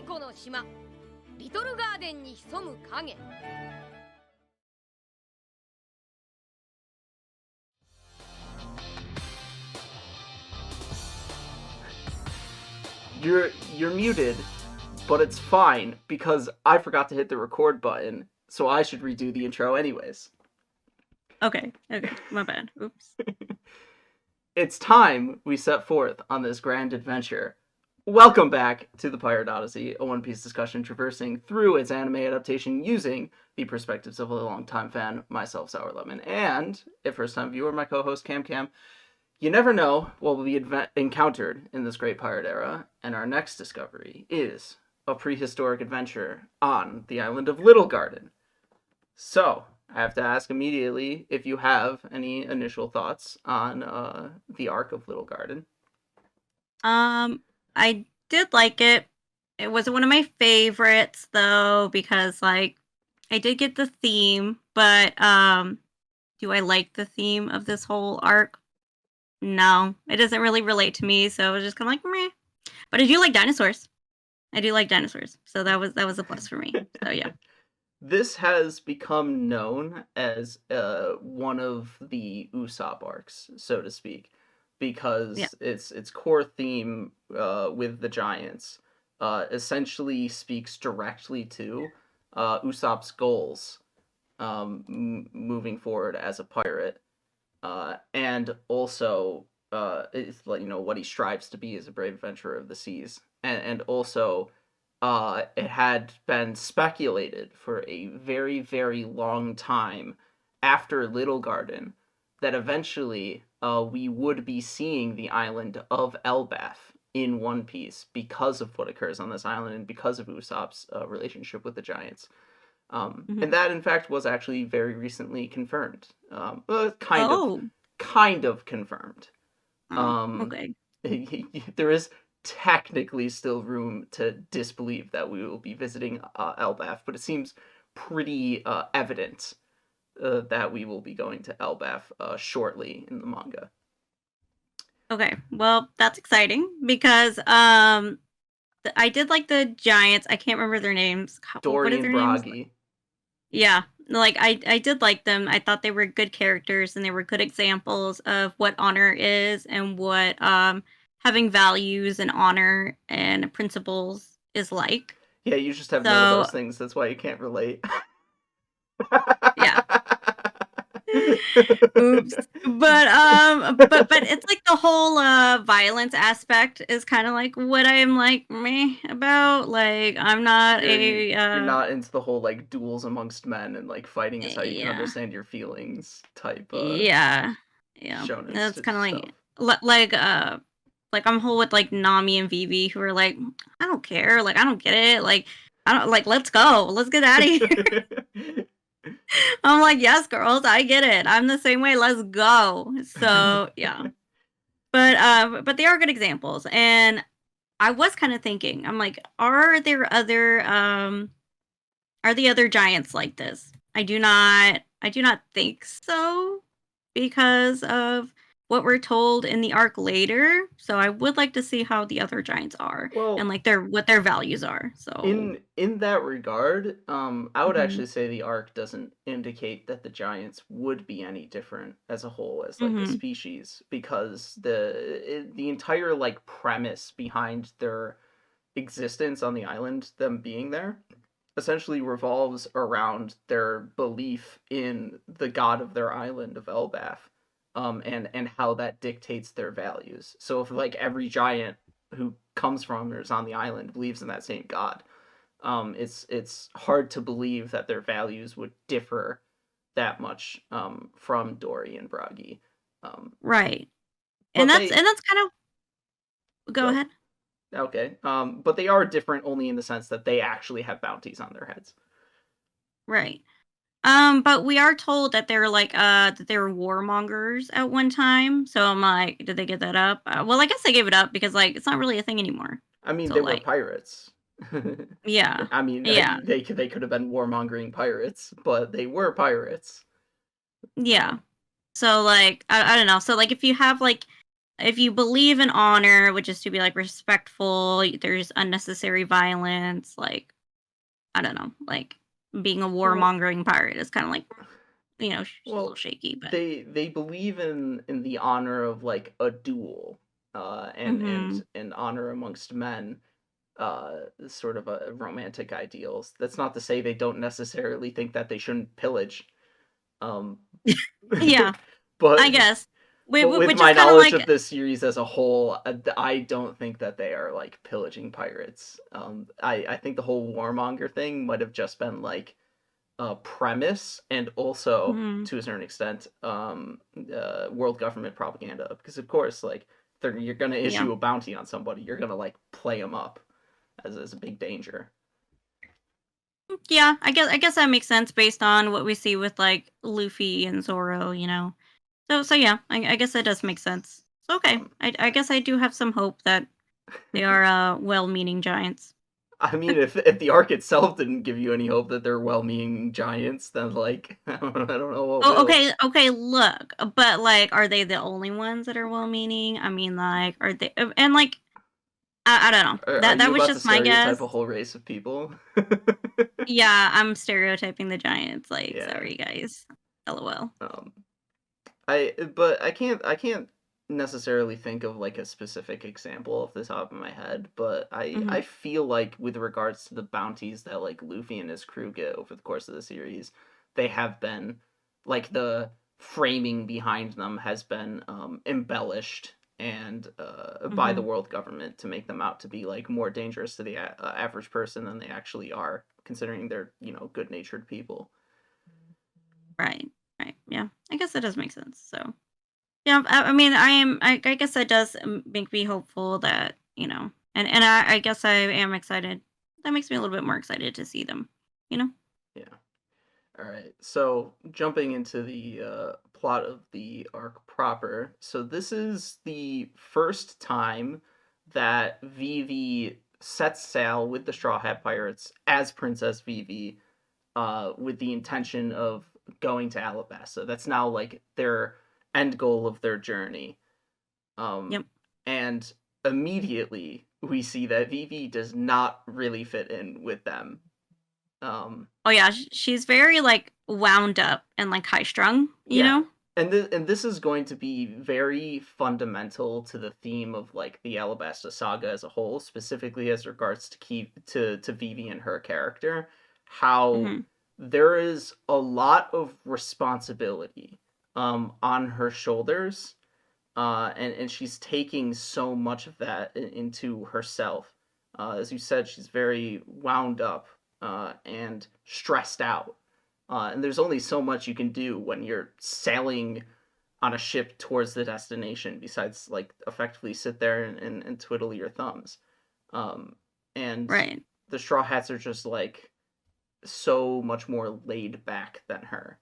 湖の島リトルガーデンに潜む影。 You're muted, but it's fine because I forgot to hit the record button, so I should redo the intro anyways. Okay, my bad. Oops. It's time we set forth on this grand adventure. Welcome back to the Pirate Odyssey, a One Piece discussion traversing through its anime adaptation using the perspectives of a longtime fan, myself, Sour Lemon, and a first-time viewer, my co-host CamCam. You never know what will be encountered in this great pirate era, and our next discovery is a prehistoric adventure on the island of Little Garden. So, I have to ask immediately if you have any initial thoughts on the arc of Little Garden. I did like it. It wasn't one of my favorites though, because like I did get the theme, but do I like the theme of this whole arc? No, it doesn't really relate to me, so I was just kind of like meh. But I do like dinosaurs. So that was a plus for me. So yeah. This has become known as one of the Usopp arcs, so to speak, because its core theme with the giants essentially speaks directly to Usopp's goals moving forward as a pirate, and also it's like, you know, what he strives to be as a brave adventurer of the seas, and also. It had been speculated for a very, very long time after Little Garden that eventually we would be seeing the island of Elbaf in One Piece because of what occurs on this island and because of Usopp's relationship with the giants. And that, in fact, was actually very recently confirmed. Kind of confirmed. Okay. There is technically still room to disbelieve that we will be visiting Elbaf, but it seems pretty evident that we will be going to Elbaf shortly in the manga. Okay, well, that's exciting because I did like the giants. I can't remember their names. Dory and Bragi. Names? Yeah, like I did like them. I thought they were good characters and they were good examples of what honor is and what having values and honor and principles is like. Yeah, you just have none of those things. That's why you can't relate. Yeah. Oops. But it's like the whole violence aspect is kind of like what I'm like meh about. Like I'm not you're not into the whole like duels amongst men and like fighting is how you can understand your feelings type. Yeah. That's kind of like I'm whole with like Nami and Vivi who are like I don't care. Like I don't get it. Like I don't like. Let's go. Let's get out of here. I'm like, yes, girls, I get it. I'm the same way. Let's go. So yeah, but they are good examples, and I was kind of thinking, I'm like, are the other giants like this? I do not think so because of what we're told in the arc later. So I would like to see how the other giants are and like what their values are. So in that regard, I would actually say the arc doesn't indicate that the giants would be any different as a whole as like the species, because the entire like premise behind their existence on the island, them being there, essentially revolves around their belief in the god of their island of Elbaf. And how that dictates their values. So if like every giant who comes from or is on the island believes in that same god, it's hard to believe that their values would differ that much from Dory and Bragi. Right, and that's kind of go ahead. Okay, but they are different only in the sense that they actually have bounties on their heads. Right. But we are told that they're like that they were warmongers at one time. So I'm like, did they get that up? Well, I guess they gave it up because like it's not really a thing anymore. I mean, so, they were pirates. Yeah. I mean, yeah. They could have been warmongering pirates, but they were pirates. Yeah. So like I don't know. So like if you have like if you believe in honor, which is to be like respectful, there's unnecessary violence, like I don't know, like being a warmongering pirate is kind of like, you know, a little shaky. But they believe in the honor of like a duel, and honor amongst men, sort of a romantic ideals. That's not to say they don't necessarily think that they shouldn't pillage. Yeah, but I guess. but with Which my is kind of knowledge like, of this series as a whole, I don't think that they are like pillaging pirates. I think the whole warmonger thing might have just been like a premise, and also to a certain extent, world government propaganda. Because of course, like you're gonna issue a bounty on somebody, you're gonna like play them up as a big danger. Yeah, I guess that makes sense based on what we see with like Luffy and Zoro, you know. So yeah, I guess that does make sense. So okay, I guess I do have some hope that they are well-meaning giants. I mean, if the arc itself didn't give you any hope that they're well-meaning giants, then like I don't know what will. Okay, look, but like, are they the only ones that are well-meaning? I mean, like, are they? And like, I don't know. That was just my guess. A whole race of people. Yeah, I'm stereotyping the giants. Like, Yeah. sorry guys, lol. I can't necessarily think of like a specific example off the top of my head, but I feel like with regards to the bounties that like Luffy and his crew get over the course of the series, they have been like the framing behind them has been embellished and by the world government to make them out to be like more dangerous to the average person than they actually are, considering they're, you know, good-natured people. Right. Yeah, I guess that does make sense. So yeah, I mean, I guess that does make me hopeful that, you know, and I guess I am excited. That makes me a little bit more excited to see them, you know? Yeah. All right. So jumping into the plot of the arc proper. So this is the first time that Vivi sets sail with the Straw Hat Pirates as Princess Vivi, with the intention of going to Alabasta. That's now like their end goal of their journey. Yep. And immediately we see that Vivi does not really fit in with them. Oh yeah, she's very like wound up and like high strung, you know? And this is going to be very fundamental to the theme of like the Alabasta saga as a whole, specifically as regards to Vivi and her character, how there is a lot of responsibility on her shoulders, and she's taking so much of that into herself. As you said, she's very wound up and stressed out. And there's only so much you can do when you're sailing on a ship towards the destination besides like effectively sit there and twiddle your thumbs. And the Straw Hats are just like so much more laid back than her.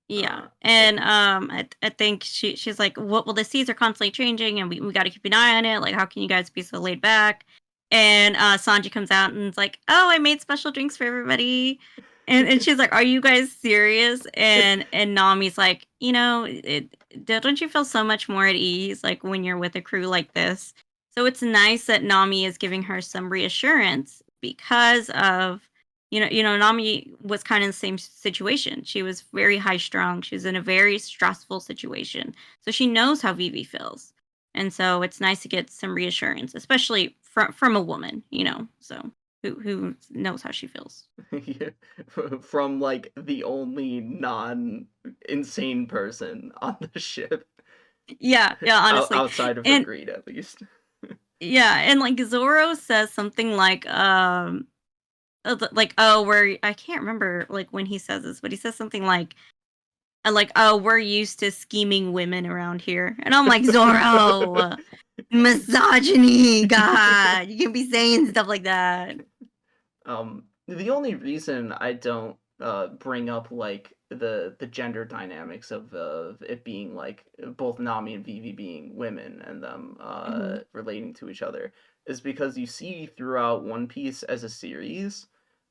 Yeah, and I think she's like, well, the seas are constantly changing, and we got to keep an eye on it. Like, how can you guys be so laid back? And Sanji comes out and is like, oh, I made special drinks for everybody. And she's like, are you guys serious? And Nami's like, you know, don't you feel so much more at ease like when you're with a crew like this? So it's nice that Nami is giving her some reassurance because of, you know, Nami was kind of in the same situation. She was very high strung. She was in a very stressful situation. So she knows how Vivi feels. And so it's nice to get some reassurance, especially from a woman, you know, so who knows how she feels. Yeah. From like the only non-insane person on the ship. Yeah, honestly. Outside of her greed, at least. Yeah, and like Zoro says something like oh, where I can't remember like when he says this, but he says something like, oh, we're used to scheming women around here. And I'm like, Zoro, misogyny, God, you can't be saying stuff like that. The only reason I don't bring up like the gender dynamics of it being like both Nami and Vivi being women and them relating to each other is because you see throughout One Piece as a series,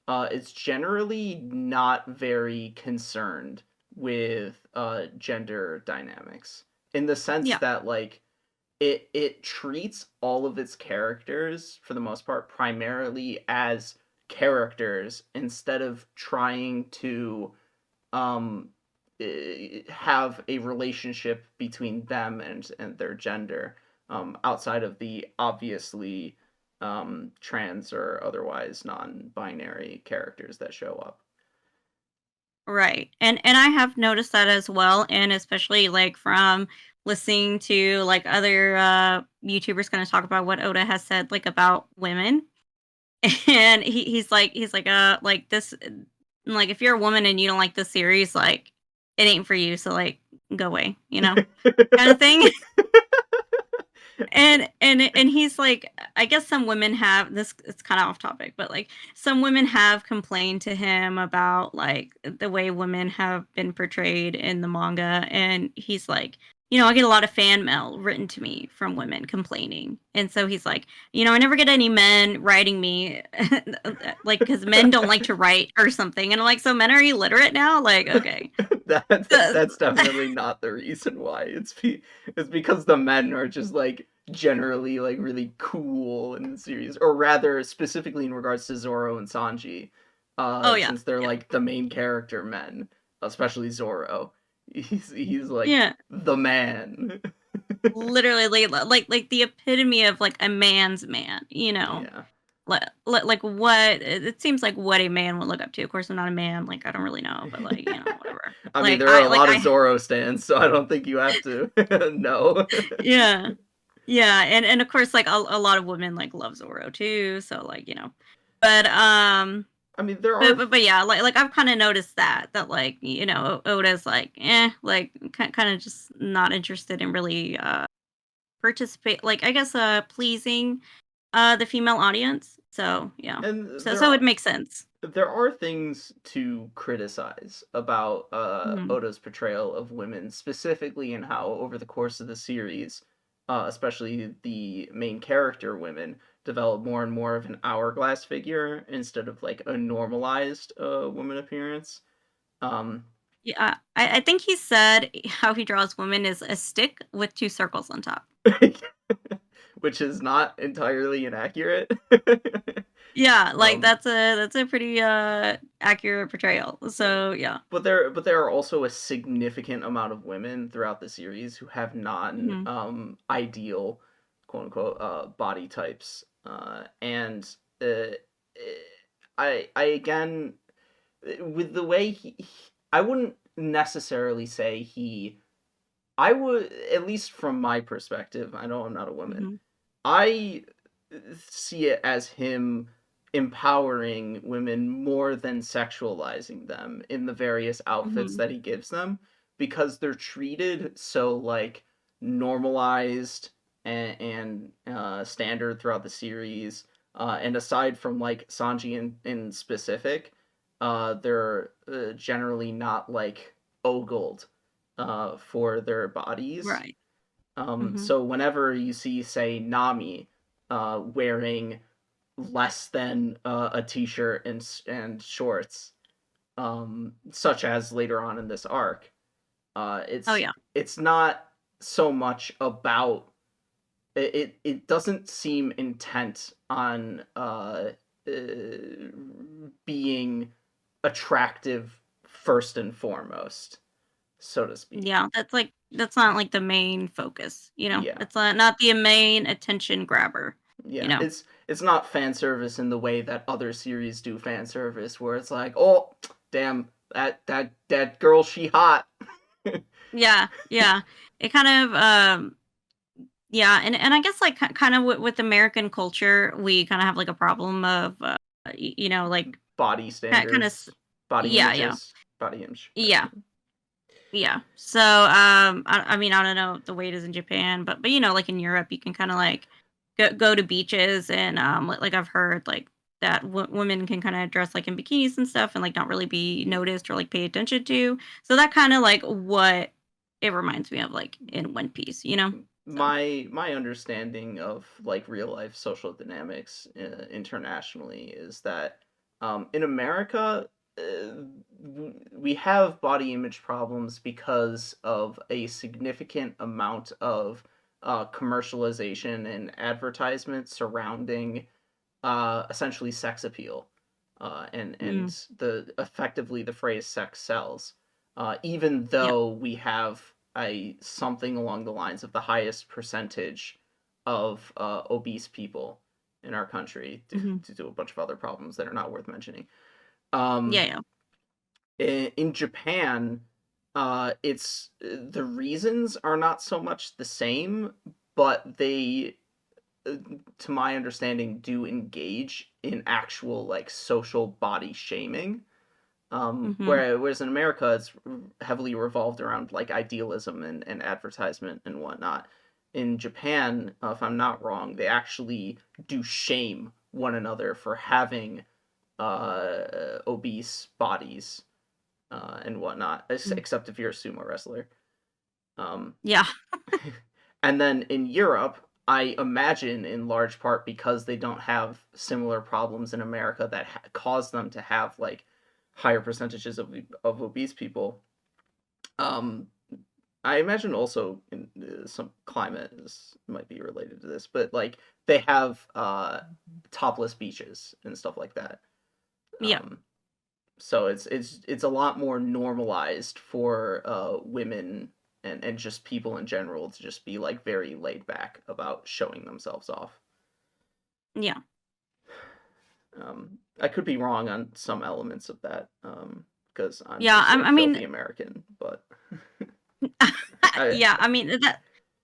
it's generally not very concerned with gender dynamics, in the sense that like it treats all of its characters, for the most part, primarily as characters instead of trying to um have a relationship between them and their gender, outside of the obviously trans or otherwise non-binary characters that show up. Right. And I have noticed that as well, and especially like from listening to like other YouTubers kind of talk about what Oda has said like about women. And like this, like if you're a woman and you don't like this series, like it ain't for you, so like go away, kind of thing. And he's like, I guess some women have this, it's kind of off topic, but like some women have complained to him about like the way women have been portrayed in the manga, and he's like, I get a lot of fan mail written to me from women complaining. And so he's like, I never get any men writing me like because men don't like to write or something. And I'm like, so men are illiterate now? Like, okay. That's definitely not the reason why. It's because the men are just like generally like really cool in the series, or rather specifically in regards to Zoro and Sanji, since they're like the main character men, especially Zoro. He's like the man. Literally like the epitome of like a man's man, Yeah. Like what it seems like what a man would look up to. Of course, I'm not a man, like I don't really know, but like whatever. I mean, there are a lot of Zoro stands, so I don't think you have to know. Yeah, and of course, like a lot of women like love Zoro too, so like but I mean, there are, but yeah, like I've kind of noticed that like Oda's like like kind of just not interested in really participate, like I guess pleasing the female audience. So yeah, and so it makes sense. There are things to criticize about Mm-hmm. Oda's portrayal of women, specifically in how over the course of the series, especially the main character women, develop more and more of an hourglass figure instead of like a normalized woman appearance. Yeah, I think he said how he draws women is a stick with 2 circles on top. Which is not entirely inaccurate. Yeah, like that's a pretty accurate portrayal. So yeah. But there are also a significant amount of women throughout the series who have non ideal, quote unquote, body types. And I again, with the way I wouldn't necessarily say I would, at least from my perspective, I know I'm not a woman, I see it as him empowering women more than sexualizing them in the various outfits that he gives them, because they're treated so like normalized and standard throughout the series, and aside from like Sanji in specific, they're generally not like ogled for their bodies. Right. So whenever you see, say, Nami wearing less than a t-shirt and shorts, such as later on in this arc, it's not so much about it doesn't seem intent on being attractive first and foremost, so to speak. Yeah, that's not like the main focus, Yeah. It's not the main attention grabber. Yeah, it's not fan service in the way that other series do fan service, where it's like, oh, damn, that girl, she hot. Yeah. It kind of yeah, and I guess like kind of with American culture, we kind of have like a problem of like body standards, kind of body images, body image. Yeah. So I mean I don't know the way it is in Japan, but like in Europe, you can kind of like go to beaches, and like I've heard like that women can kind of dress like in bikinis and stuff, and like not really be noticed or like pay attention to. So that kind of like what it reminds me of, like in One Piece, So. My understanding of like real life social dynamics internationally is that in America, we have body image problems because of a significant amount of commercialization and advertisement surrounding essentially sex appeal, and effectively the phrase "sex sells," even though we have something along the lines of the highest percentage of obese people in our country due to a bunch of other problems that are not worth mentioning. In Japan, it's the reasons are not so much the same, but they, to my understanding, do engage in actual like social body shaming. Whereas in America, it's heavily revolved around like idealism and advertisement and whatnot. In Japan, if I'm not wrong, they actually do shame one another for having obese bodies and whatnot, except if you're a sumo wrestler. And then in Europe, I imagine in large part because they don't have similar problems in America that cause them to have like higher percentages of obese people. I imagine also in some climate might be related to this, but like they have topless beaches and stuff like that. So it's a lot more normalized for women and just people in general to just be like very laid back about showing themselves off. I could be wrong on some elements of that, because I'm filthy American, but I mean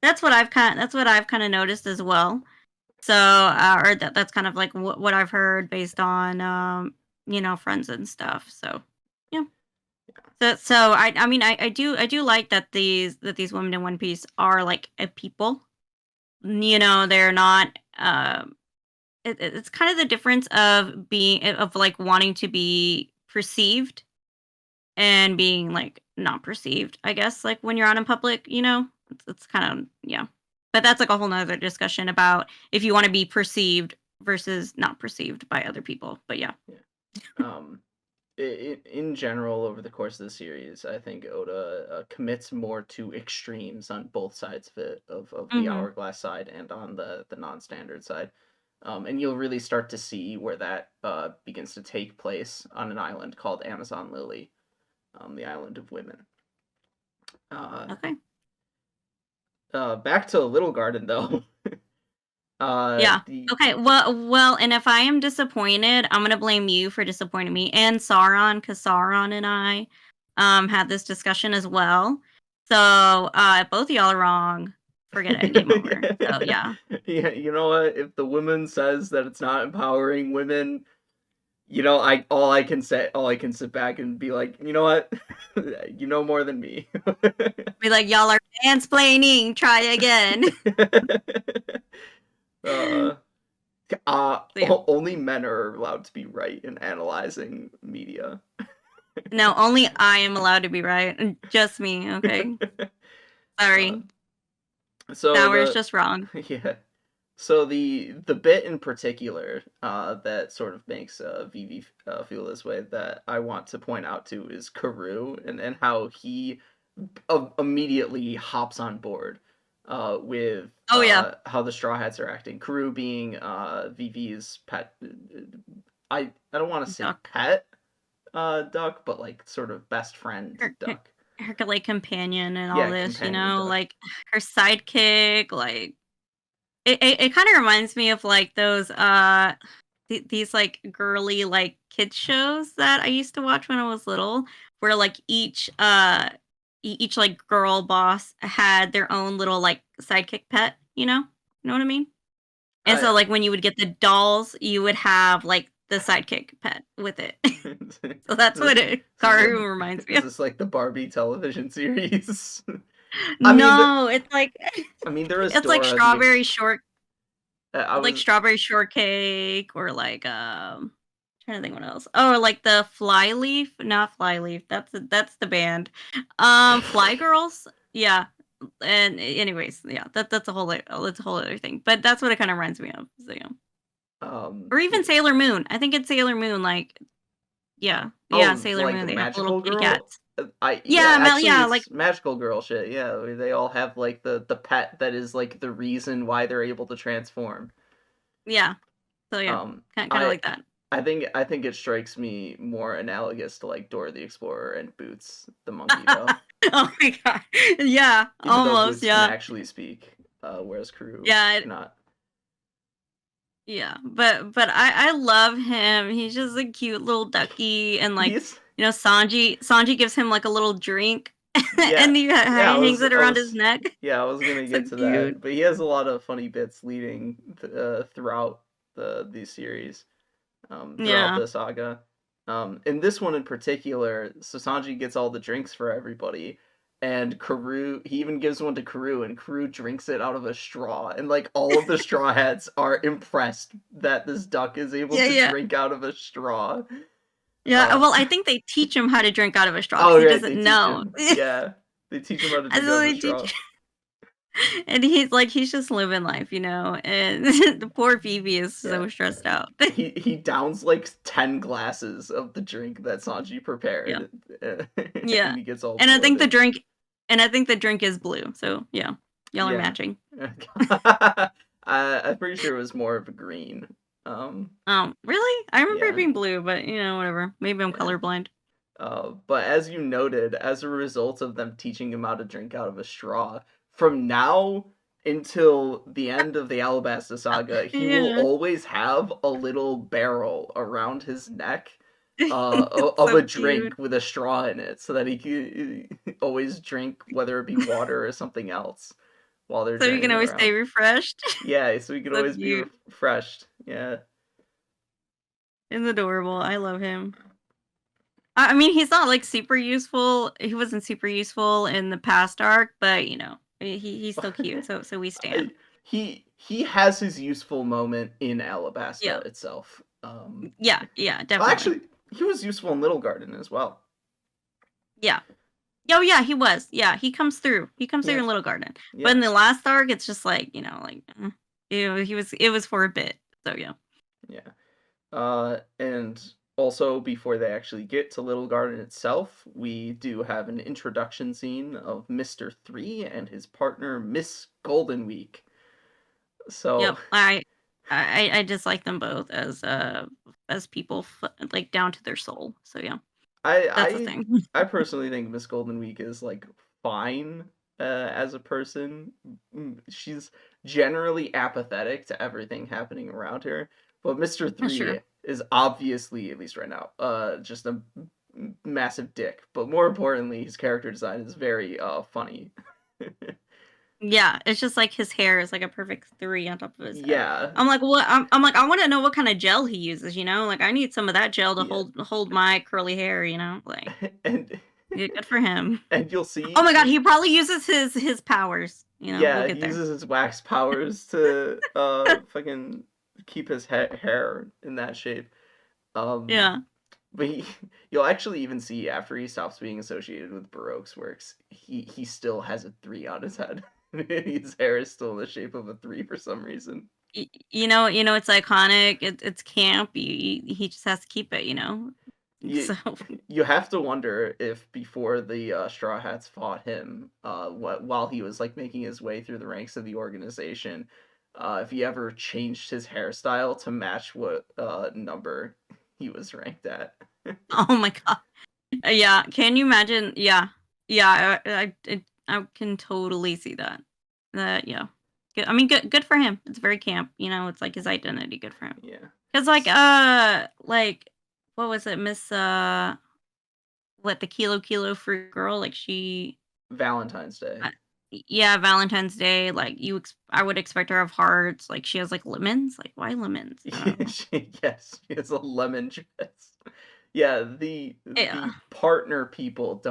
that's what I've kind of noticed as well. So or that's kind of like what I've heard based on friends and stuff. So so I mean I do like that these women in One Piece are like a people. They're not it's kind of the difference of like wanting to be perceived and being like not perceived, I guess, like when you're out in public, it's kind of but that's like a whole nother discussion about if you want to be perceived versus not perceived by other people. But in general, over the course of the series, I think Oda commits more to extremes on both sides of it, of the hourglass side and on the non-standard side. And you'll really start to see where that begins to take place on an island called Amazon Lily, the island of women. Back to Little Garden, though. Okay. Well, and if I am disappointed, I'm gonna blame you for disappointing me and Sauron, because Sauron and I had this discussion as well. So both of y'all are wrong. Forget it. Game over. So yeah. You know what? If the woman says that it's not empowering women, all I can sit back and be like, you know what? You know more than me. Be like, y'all are mansplaining. Try again. Only men are allowed to be right in analyzing media. No, only I am allowed to be right. Just me, okay? Sorry. So Sour's just wrong. Yeah. So the bit in particular that sort of makes Vivi feel this way that I want to point out to is Karoo and how he immediately hops on board with how the Straw Hats are acting. Karoo being Vivi's pet. I don't want to say pet duck, but like sort of best friend duck. Her like companion and all this, duck. Like her sidekick, like it kind of reminds me of like those these like girly like kids shows that I used to watch when I was little, where like each like girl boss had their own little like sidekick pet, you know what I mean? And so like when you would get the dolls, you would have like the sidekick pet with it. So that's what Karoo reminds me of. Is this like the Barbie television series? It's like there is it's Dora, like strawberry like strawberry shortcake, or like trying to think what else. Oh, like the Flyleaf, not Flyleaf. That's the band. Fly Girls. Yeah. And anyways, that's a whole other thing. But that's what it kind of reminds me of. So or even Sailor Moon. I think it's Sailor Moon. Like, Sailor Moon. They have little kitty cats. like it's magical girl shit. Yeah, they all have like the pet that is like the reason why they're able to transform. Yeah. So yeah, kind of like that. I think it strikes me more analogous to like Dora the Explorer and Boots the monkey though. Oh my god. Yeah, Even almost, though Boots can actually speak, whereas Karoo cannot. Yeah, but I love him. He's just a cute little ducky, and like Sanji gives him like a little drink, and he hangs it around his neck. Yeah, I was gonna get to that, but he has a lot of funny bits leading throughout the series, throughout the saga. In this one in particular, so Sanji gets all the drinks for everybody. And Karoo, he even gives one to Karoo, and Karoo drinks it out of a straw. And, like, all of the Straw Hats are impressed that this duck is able to drink out of a straw. Yeah, well, I think they teach him how to drink out of a straw, because he doesn't know. Yeah, they teach him how to drink out of a straw. And he's just living life, you know, and the poor Vivi is so stressed out. He downs, like, 10 glasses of the drink that Sanji prepared. Yeah. And he gets all and I think the drink is blue, so yeah. Y'all are matching. I'm pretty sure it was more of a green. Really? I remember it being blue, but you know, whatever. Maybe I'm colorblind. But as you noted, as a result of them teaching him how to drink out of a straw, from now until the end of the Alabasta saga, he will always have a little barrel around his neck of a drink with a straw in it, so that he can always drink, whether it be water or something else, while they're so you can always stay refreshed. Yeah, so he can always be refreshed. Yeah. It's adorable. I love him. I mean, he's not like super useful. He wasn't super useful in the past arc, but you know, he's still cute. So we stand. He has his useful moment in Alabasta itself. Yeah, definitely. Well, actually, he was useful in Little Garden as well. Yeah. Oh yeah, he was. Yeah, he comes through. He comes through in Little Garden. Yeah. But in the last arc, it's just like, you know, like it was for a bit. So yeah. Yeah. And also, before they actually get to Little Garden itself, we do have an introduction scene of Mr. 3 and his partner, Miss Golden Week. So yep, I dislike them both as people, like down to their soul. So yeah, that's the thing. I personally think Miss Golden Week is like fine as a person. She's generally apathetic to everything happening around her, but Mr. 3 is obviously, at least right now, just a massive dick. But more importantly, his character design is very funny. Yeah, it's just like his hair is like a perfect 3 on top of his head. I'm like, what? I'm like, I want to know what kind of gel he uses. You know, like I need some of that gel to hold my curly hair. You know, like and good for him. And you'll see. Oh my god, he probably uses his powers. You know, yeah, he uses his wax powers to fucking keep his hair in that shape. Yeah. But you'll actually even see after he stops being associated with Baroque's works, he still has a 3 on his head. His hair is still in the shape of a 3 for some reason. You know, it's iconic. It's camp. He just has to keep it. You know. You have to wonder if before the Straw Hats fought him, while he was like making his way through the ranks of the organization, if he ever changed his hairstyle to match what number he was ranked at. Oh my god! Yeah, can you imagine? Yeah, I can totally see that. Yeah. Good. I mean, good for him. It's very camp. You know, it's like his identity. Good for him. Yeah. Because like what was it, Miss what, the Kilo Fruit girl? Like she Valentine's Day. Yeah, Valentine's Day. Like I would expect her to have hearts. Like she has like lemons. Like why lemons? Yes, she has a lemon dress. Yeah, the partner people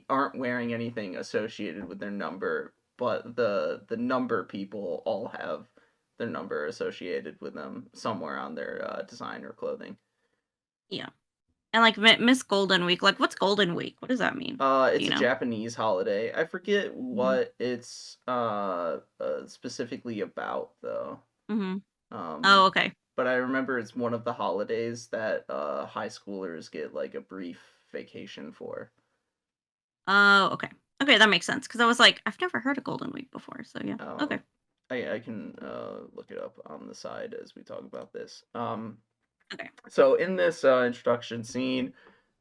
aren't wearing anything associated with their number, but the number people all have their number associated with them somewhere on their design or clothing. Yeah. And like Miss Golden Week, like what's Golden Week? What does that mean? It's a Japanese holiday. I forget what it's specifically about though. Mm-hmm. Oh, okay. But I remember it's one of the holidays that high schoolers get like a brief vacation for. Oh, okay. Okay, that makes sense. Because I was like, I've never heard of Golden Week before. So yeah. Okay. I can look it up on the side as we talk about this. Okay. So in this introduction scene,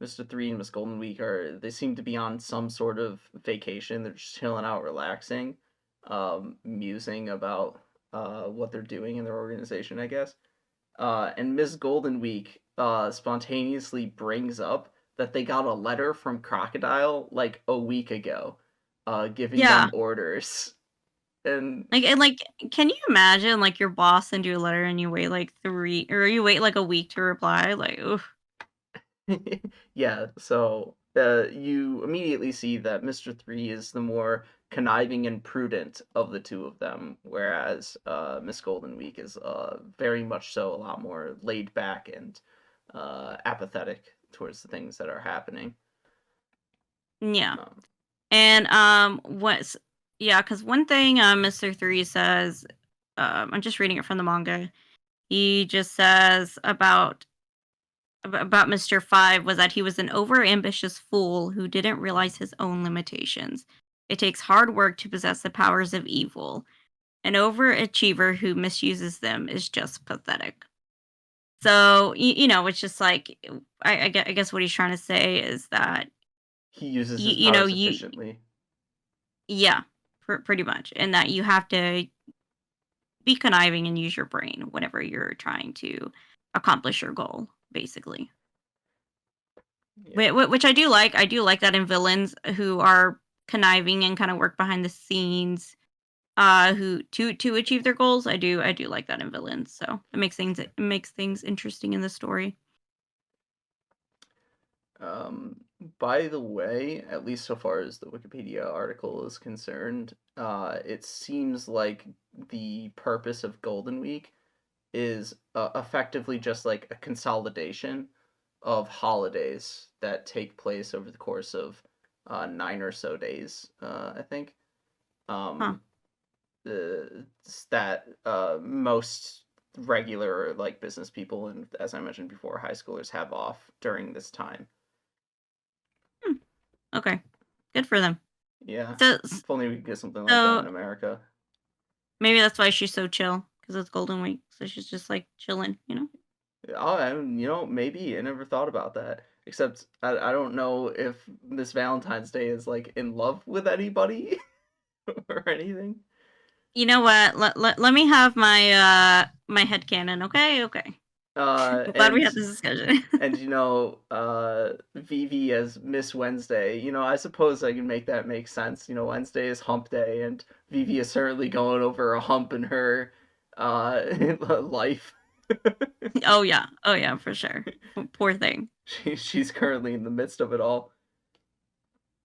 Mr. 3 and Miss Golden Week they seem to be on some sort of vacation. They're just chilling out, relaxing, musing about what they're doing in their organization, I guess. And Miss Golden Week spontaneously brings up that they got a letter from Crocodile like a week ago, giving them orders. And like, can you imagine like your boss send you a letter and you wait like you wait like a week to reply? Like, oof. yeah, so you immediately see that Mr. 3 is the more conniving and prudent of the two of them, whereas Miss Golden Week is very much so a lot more laid back and apathetic towards the things that are happening. Yeah. And because one thing Mr. 3 says, I'm just reading it from the manga. He just says about Mr. 5 was that he was an overambitious fool who didn't realize his own limitations. It takes hard work to possess the powers of evil. An overachiever who misuses them is just pathetic. So, it's just like, I guess what he's trying to say is that he uses his powers efficiently. Yeah, pretty much. And that you have to be conniving and use your brain whenever you're trying to accomplish your goal, basically. Yeah. Which I do like. I do like that in villains who are conniving and kind of work behind the scenes, who to achieve their goals. I do like that in villains. So it makes things interesting in the story. By the way, at least so far as the Wikipedia article is concerned, it seems like the purpose of Golden Week is effectively just like a consolidation of holidays that take place over the course of 9 or so days, I think. That most regular like business people and, as I mentioned before, high schoolers have off during this time. Okay, good for them. Yeah, so, if only we could get something like that in America. Maybe that's why she's so chill, because it's Golden Week, so she's just like chilling, Oh, maybe I never thought about that. Except I don't know if Miss Valentine's Day is like in love with anybody or anything. You know what? Let me have my my headcanon, okay? Okay. I'm glad we had this discussion. And Vivi as Miss Wednesday, I suppose I can make that make sense. Wednesday is hump day, and Vivi is certainly going over a hump in her life. Oh yeah, for sure. Poor thing. She's currently in the midst of it all.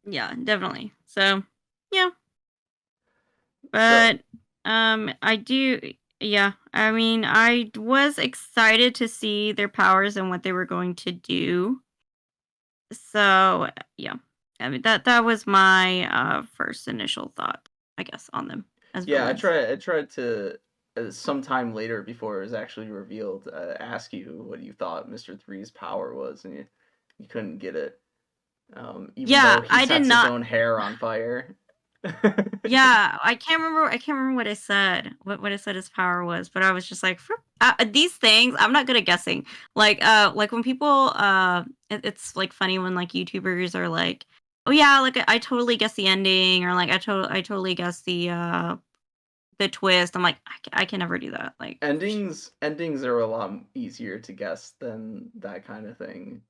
Yeah, definitely. So, yeah. But I do. Yeah, I mean, I was excited to see their powers and what they were going to do. So, yeah. I mean, that was my first initial thought, I guess, on them as villains. I tried to sometime later before it was actually revealed ask you what you thought Mr. 3's power was, and you couldn't get it. Even though he sets his own hair on fire. Yeah, I can't remember what I said. What I said his power was, but I was just like, these things, I'm not good at guessing. Like when people, it's like funny when like YouTubers are like, oh yeah, like I totally guess the ending, or like I totally guess the twist. I'm like, I can never do that. Like endings are a lot easier to guess than that kind of thing.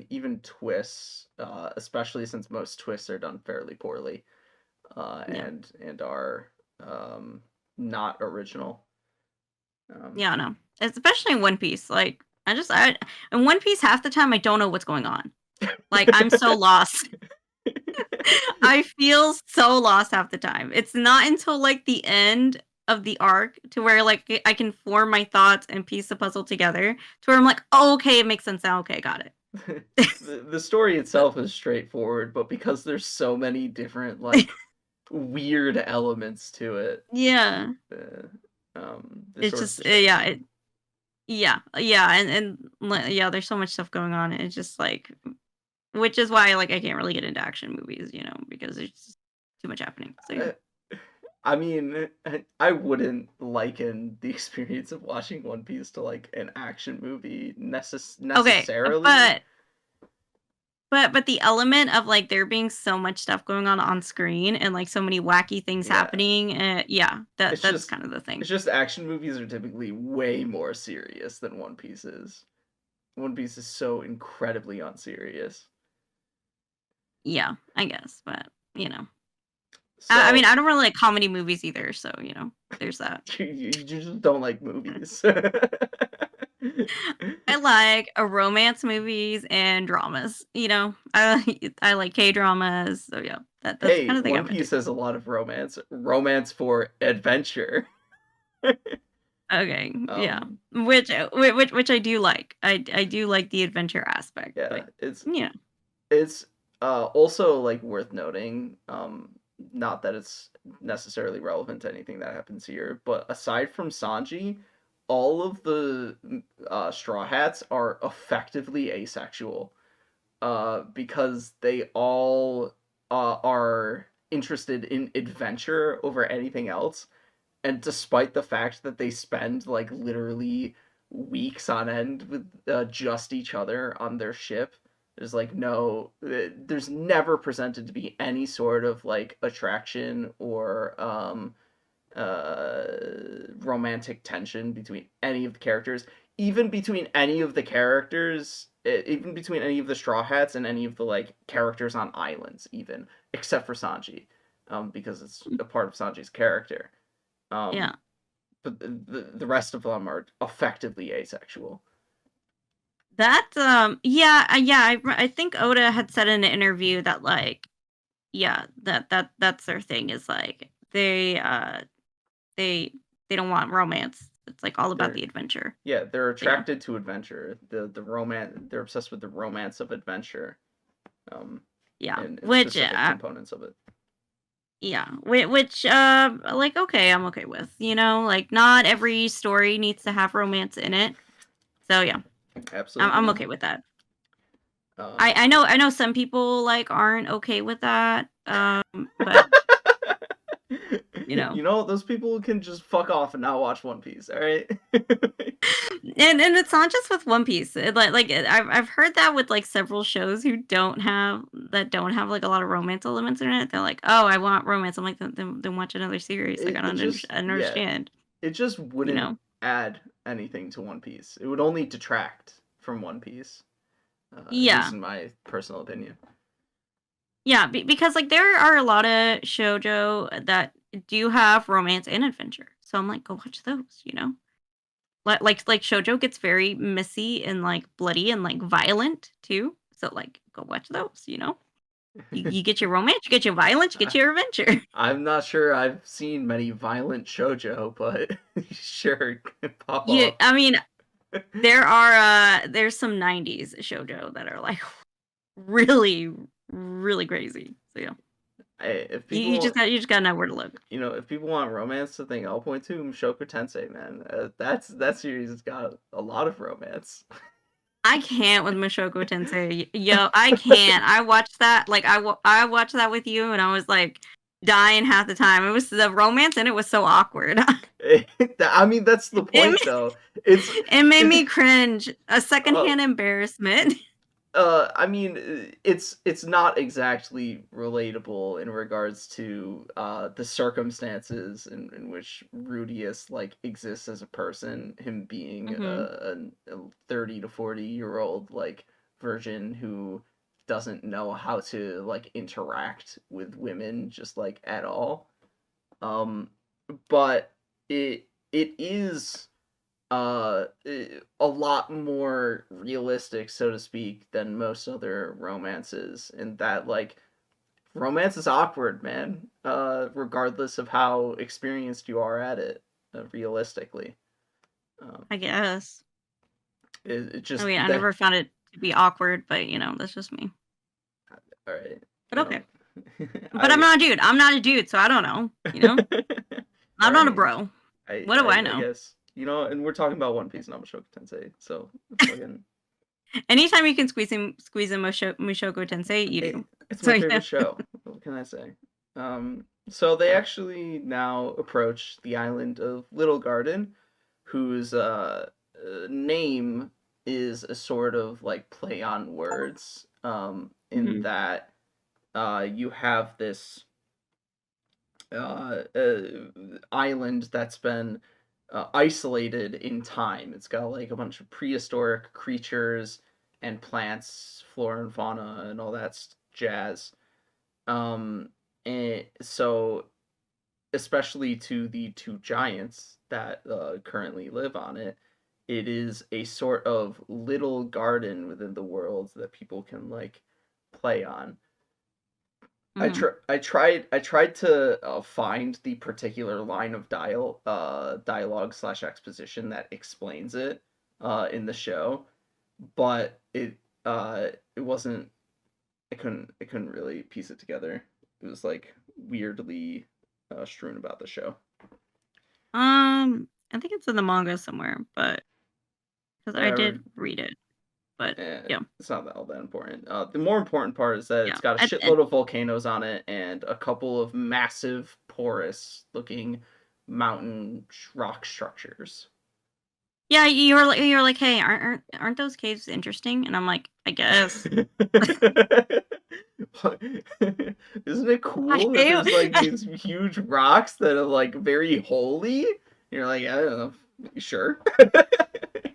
Even twists, especially since most twists are done fairly poorly. And are not original. Yeah, no. Especially in One Piece. Like in One Piece half the time I don't know what's going on. Like I'm so lost. I feel so lost half the time. It's not until like the end of the arc to where like I can form my thoughts and piece the puzzle together to where I'm like, oh, okay, it makes sense now. Okay, got it. The story itself is straightforward, but because there's so many different like weird elements to it. Yeah. It's just yeah, and yeah, there's so much stuff going on. It's just like which is why like I can't really get into action movies, because there's just too much happening. So yeah. I mean, I wouldn't liken the experience of watching One Piece to like an action movie necessarily. Okay, but the element of like there being so much stuff going on screen and like so many wacky things happening, that's kind of the thing. It's just action movies are typically way more serious than One Piece is. One Piece is so incredibly unserious. Yeah, I guess, but So, I mean, I don't really like comedy movies either, so there's that. You just don't like movies. I like romance movies and dramas. I like K-dramas. So yeah, that's kind of the thing. One Piece has a lot of romance for adventure. Okay, yeah, which I do like. I do like the adventure aspect. Yeah, it's also like worth noting. Not that it's necessarily relevant to anything that happens here, but aside from Sanji, all of the Straw Hats are effectively asexual, because they all are interested in adventure over anything else, and despite the fact that they spend like literally weeks on end with just each other on their ship, there's like there's never presented to be any sort of like attraction or romantic tension between any of the characters, even between any of the Straw Hats and any of the like characters on islands, even except for Sanji, because it's a part of Sanji's character. Yeah. But the rest of them are effectively asexual. That I think Oda had said in an interview that like that's their thing, is like they don't want romance. It's like all about the adventure. Yeah, they're attracted to adventure. The romance, they're obsessed with the romance of adventure. And which specific components of it. Yeah, which like okay, I'm okay with. Like not every story needs to have romance in it. So yeah. Absolutely. I'm okay with that. I know some people like aren't okay with that. But those people can just fuck off and not watch One Piece, all right? and it's not just with One Piece. I've heard that with like several shows who don't have like a lot of romance elements in it. They're like, oh, I want romance. I'm like, then watch another series. Like I don't understand. It just wouldn't add anything to One Piece. It would only detract from One Piece. At least in my personal opinion. Yeah, because like there are a lot of shoujo that do have romance and adventure. So I'm like, go watch those, Like shoujo gets very messy and like bloody and like violent too. So like go watch those, You get your romance, you get your violence, you get your adventure. I'm not sure I've seen many violent shoujo, but sure, pop off. I mean, there's some 90s shoujo that are like really, really crazy. So yeah. If people, you just gotta know where to look. If people want romance, the thing I'll point to Mushoku Tensei, man. That series has got a lot of romance. I can't with Mushoku Tensei. Yo, I can't. I watched that. Like I watched that with you, and I was like dying half the time. It was the romance, and it was so awkward. I mean, that's the point, though. It made me cringe. A secondhand embarrassment. I mean, it's not exactly relatable in regards to the circumstances in which Rudius like exists as a person. Him being a 30 to 40-year-old like virgin who doesn't know how to like interact with women just like at all. But it is a lot more realistic, so to speak, than most other romances, in that like romance is awkward, man, regardless of how experienced you are at it, realistically. I guess it just I never found it to be awkward, but that's just me. All right, but okay. But I'm not a dude, so I don't know. I'm not a bro. What do I know? I guess. And we're talking about One Piece, not Mushoku Tensei, so fucking Anytime you can squeeze in Mushoku Tensei, you do. It's my favorite show. What can I say? So they actually now approach the island of Little Garden, whose name is a sort of like play on words. In that you have this island that's been isolated in time. It's got like a bunch of prehistoric creatures and plants, flora and fauna, and all that jazz. And so, especially to the two giants that currently live on it, it is a sort of little garden within the world that people can like play on. I tried to find the particular line of dialogue / exposition that explains it in the show, but it wasn't. I couldn't really piece it together. It was like weirdly strewn about the show. I think it's in the manga somewhere, but because I did read it. But yeah, it's not all that important. The more important part is that it's got a shitload of volcanoes on it and a couple of massive porous-looking mountain rock structures. Yeah, you're like, hey, aren't those caves interesting? And I'm like, I guess. Isn't it cool that there's like these huge rocks that are like very holy? You're like, I don't know, sure.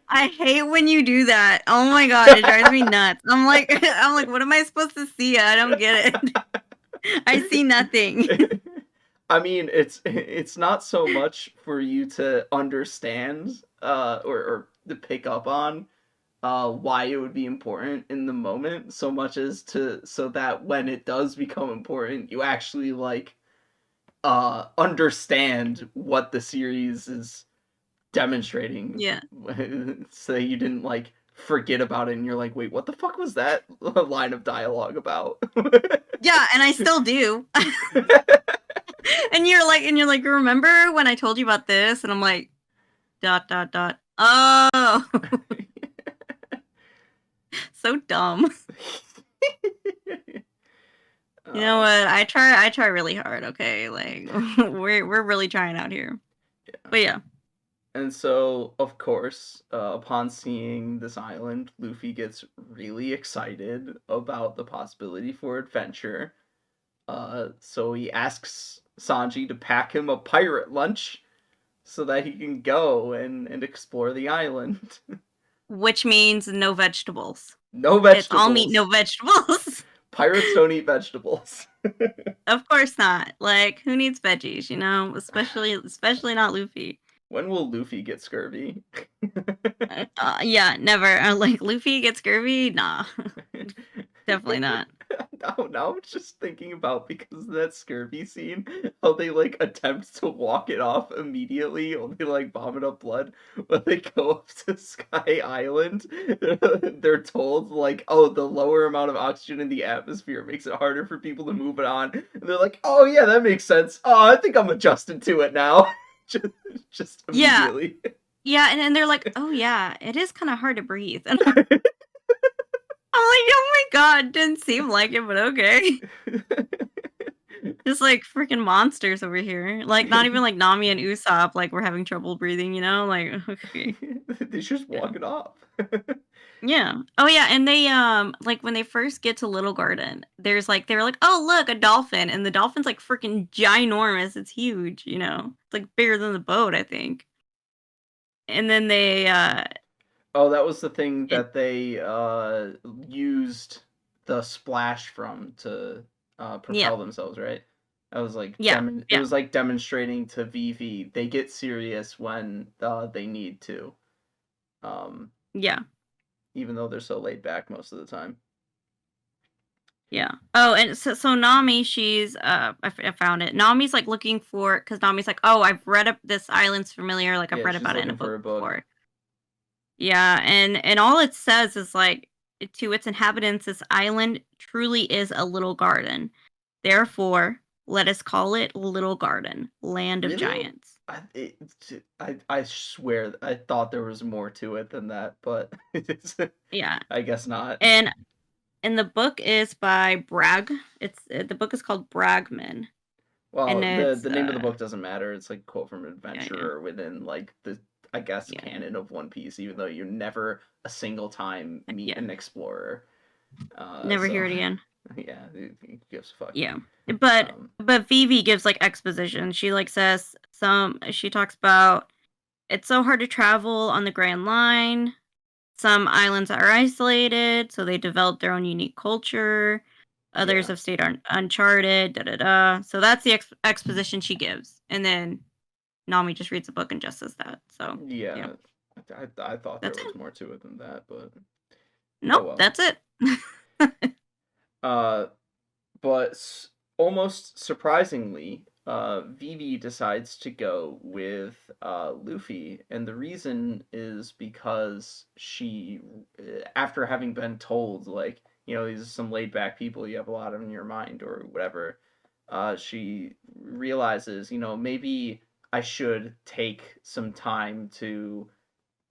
I hate when you do that. Oh my god, it drives me nuts. I'm like, what am I supposed to see? I don't get it. I see nothing. I mean, it's not so much for you to understand or to pick up on why it would be important in the moment, so much as so that when it does become important, you actually like understand what the series is demonstrating. Yeah. So you didn't like forget about it and you're like, wait, what the fuck was that line of dialogue about? Yeah, and I still do. and you're like, remember when I told you about this? And I'm like, ... Oh. So dumb. You know what? I try really hard, okay? Like we're really trying out here. Yeah. But yeah. And so, of course, upon seeing this island, Luffy gets really excited about the possibility for adventure. So he asks Sanji to pack him a pirate lunch so that he can go and explore the island. Which means no vegetables. No vegetables. It's all meat, no vegetables. Pirates don't eat vegetables. Of course not. Like, who needs veggies, you know? Especially not Luffy. When will Luffy get scurvy? Yeah, never. Like, Luffy gets scurvy? Nah. Definitely not. Now I'm just thinking about, because of that scurvy scene, how they like attempt to walk it off immediately, only like vomit up blood. When they go up to Sky Island, they're told like, oh, the lower amount of oxygen in the atmosphere makes it harder for people to move it on. And they're like, oh yeah, that makes sense. Oh, I think I'm adjusted to it now. just immediately. Yeah, and they're like, oh yeah, it is kind of hard to breathe. And I'm like, oh my god, didn't seem like it, but okay. Just like freaking monsters over here. Like, not even like Nami and Usopp, like, we're having trouble breathing, you know? Like, okay. They just walk it off. Yeah. Oh yeah, and they like when they first get to Little Garden, they were like, oh look, a dolphin, and the dolphin's like freaking ginormous. It's huge, you know. It's like bigger than the boat, I think. And then they oh, that was the thing that they used the splash from to propel themselves, right? I was like, it was like demonstrating to Vivi they get serious when they need to. Yeah. Even though they're so laid back most of the time. Yeah. Oh, and so Nami, she's I found it. Nami's like looking for, because Nami's like, oh, I've read up this island's familiar, like I've read about it in a book before. Yeah, and all it says is like, to its inhabitants, this island truly is a little garden. Therefore, let us call it Little Garden, Land of Giants. I swear I thought there was more to it than that, but Yeah. I guess not. And the book is by Bragg. The book is called Bragman. Well, And it's the name of the book doesn't matter. It's like a quote from an yeah. adventurer within like the, I guess, canon of One Piece, even though you never a single time meet an explorer. Never hear it again. Yeah, who gives a fuck? Yeah, but Vivi gives like exposition. She like says she talks about it's so hard to travel on the Grand Line. Some islands are isolated, so they develop their own unique culture. Others have stayed uncharted. Da da da. So that's the exposition she gives, and then Nami just reads the book and just says that. So yeah. I thought there was more to it than that, but nope, that's it. But almost surprisingly, Vivi decides to go with Luffy, and the reason is because she, after having been told, like, these are some laid back people, you have a lot in your mind, or whatever, she realizes, maybe I should take some time to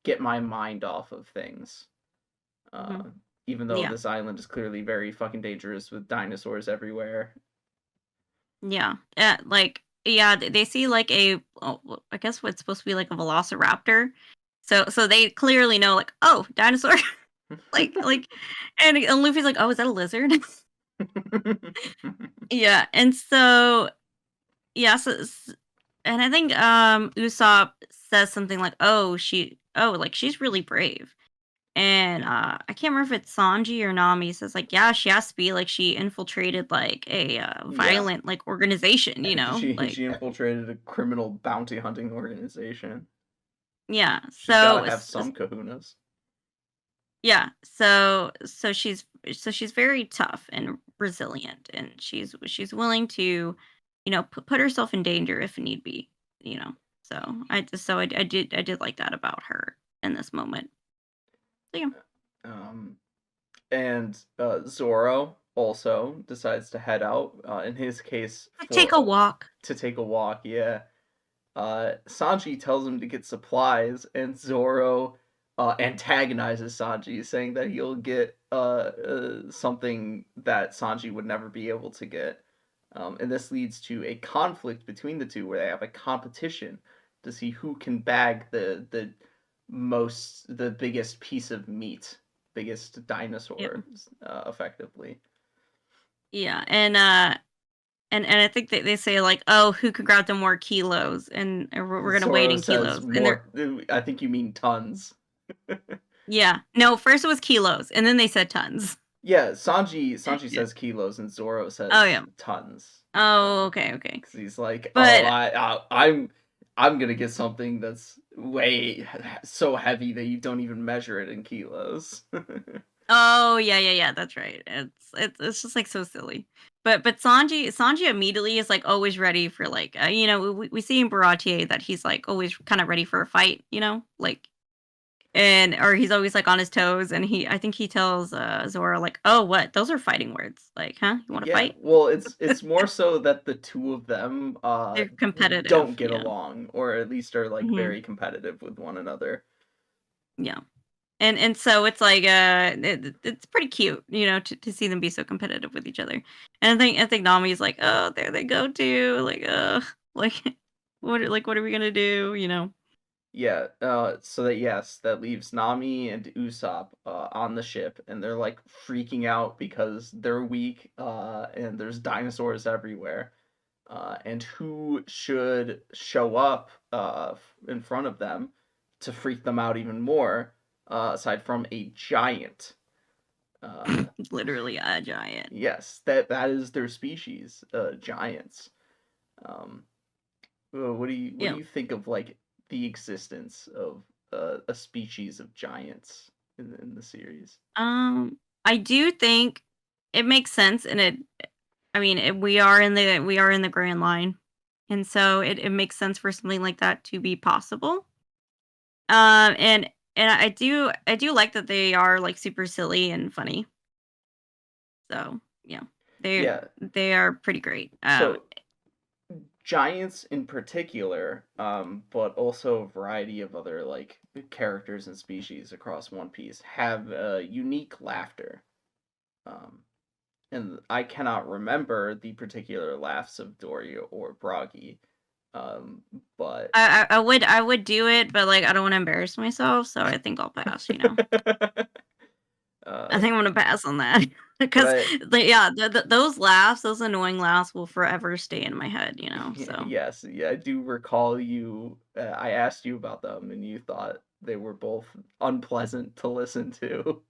get my mind off of things. Even though this island is clearly very fucking dangerous with dinosaurs everywhere. Yeah. They see like I guess what's supposed to be like a velociraptor. So they clearly know like, oh, dinosaur. like and Luffy's like, oh, is that a lizard? Yeah. And so and I think Usopp says something like, she's really brave. And I can't remember if it's Sanji or Nami says like, yeah, she has to be like she infiltrated like a violent like organization, she infiltrated a criminal bounty hunting organization. Yeah, she's gotta have some kahunas. Yeah, so she's very tough and resilient, and she's willing to, put herself in danger if need be, So I did like that about her in this moment. Yeah. And Zoro also decides to head out. In his case, To take a walk. Yeah. Sanji tells him to get supplies, and Zoro antagonizes Sanji, saying that he'll get something that Sanji would never be able to get. And this leads to a conflict between the two, where they have a competition to see who can bag the biggest piece of meat, biggest dinosaur, effectively. Yeah, and I think they say like, oh, who could grab the more kilos, and we're gonna wait in kilos. I think you mean tons. Yeah, no, first it was kilos, and then they said tons. Yeah, Sanji says kilos, and Zoro says tons. Oh, okay. Because he's like, I'm gonna get something that's way so heavy that you don't even measure it in kilos. Oh yeah, that's right. It's just like so silly. But Sanji immediately is like always ready for like we see in Baratier that he's like always kind of ready for a fight, like, or he's always like on his toes, and I think he tells Zoro like, oh, what, those are fighting words, like, huh, you want to fight? Well, it's more so that the two of them they're competitive, don't get along, or at least are like very competitive with one another. Yeah. And so it's like it's pretty cute, to see them be so competitive with each other. And I think Nami's like, oh, there they go too, like what are we gonna do, Yeah, so that leaves Nami and Usopp on the ship, and they're like freaking out because they're weak, and there's dinosaurs everywhere. And who should show up in front of them to freak them out even more, aside from a giant. Literally a giant. Yes, that is their species, giants. What do you think of like the existence of a species of giants in the series? I do think it makes sense, and we are in the Grand Line, and so it makes sense for something like that to be possible. And I do like that they are like super silly and funny. So yeah, they are pretty great. So giants in particular, but also a variety of other like characters and species across One Piece have unique laughter. And I cannot remember the particular laughs of Dory or Bragi. But I would do it, but like I don't want to embarrass myself, so I think I'll pass. I think I'm gonna pass on that because those laughs, those annoying laughs, will forever stay in my head. So yes, yeah, I do recall you. I asked you about them, and you thought they were both unpleasant to listen to.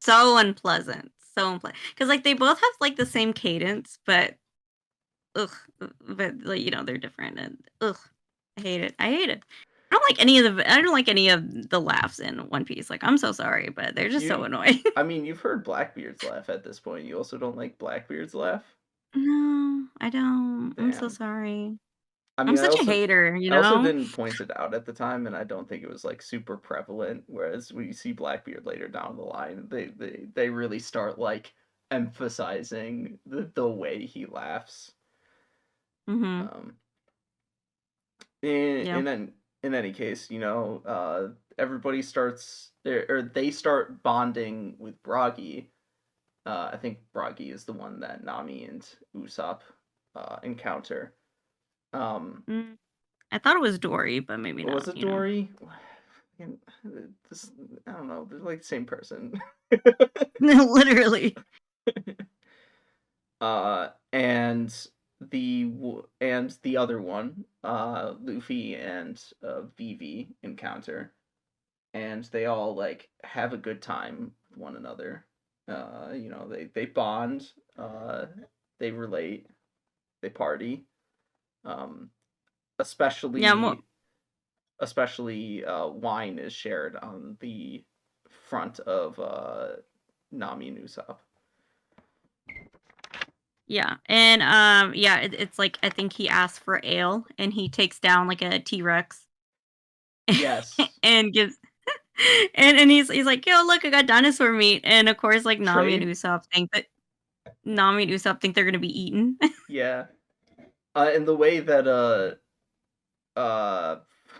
So unpleasant, because like they both have like the same cadence, but ugh, but like they're different, and ugh, I hate it. I don't like any of the laughs in One Piece. Like I'm so sorry, but they're just so annoying. I mean, you've heard Blackbeard's laugh at this point. You also don't like Blackbeard's laugh? No, I don't. Damn. I'm so sorry. I mean, I'm such a hater, I also didn't point it out at the time, and I don't think it was like super prevalent. Whereas when you see Blackbeard later down the line, they really start like emphasizing the way he laughs. Mm-hmm. In any case, everybody starts or they start bonding with Bragi. I think Bragi is the one that Nami and Usopp encounter. I thought it was Dory, but maybe not. Was it Dory? I don't know. They're like the same person. Literally. And the other one, Luffy and Vivi encounter, and they all like have a good time with one another. They bond, they relate, they party. Especially wine is shared on the front of Nami and Usopp. Yeah, and it's like I think he asks for ale, and he takes down like a T-Rex. Yes. And gives, and he's like, yo, look, I got dinosaur meat, and of course, like Nami and Usopp think they're gonna be eaten. Yeah, and the way that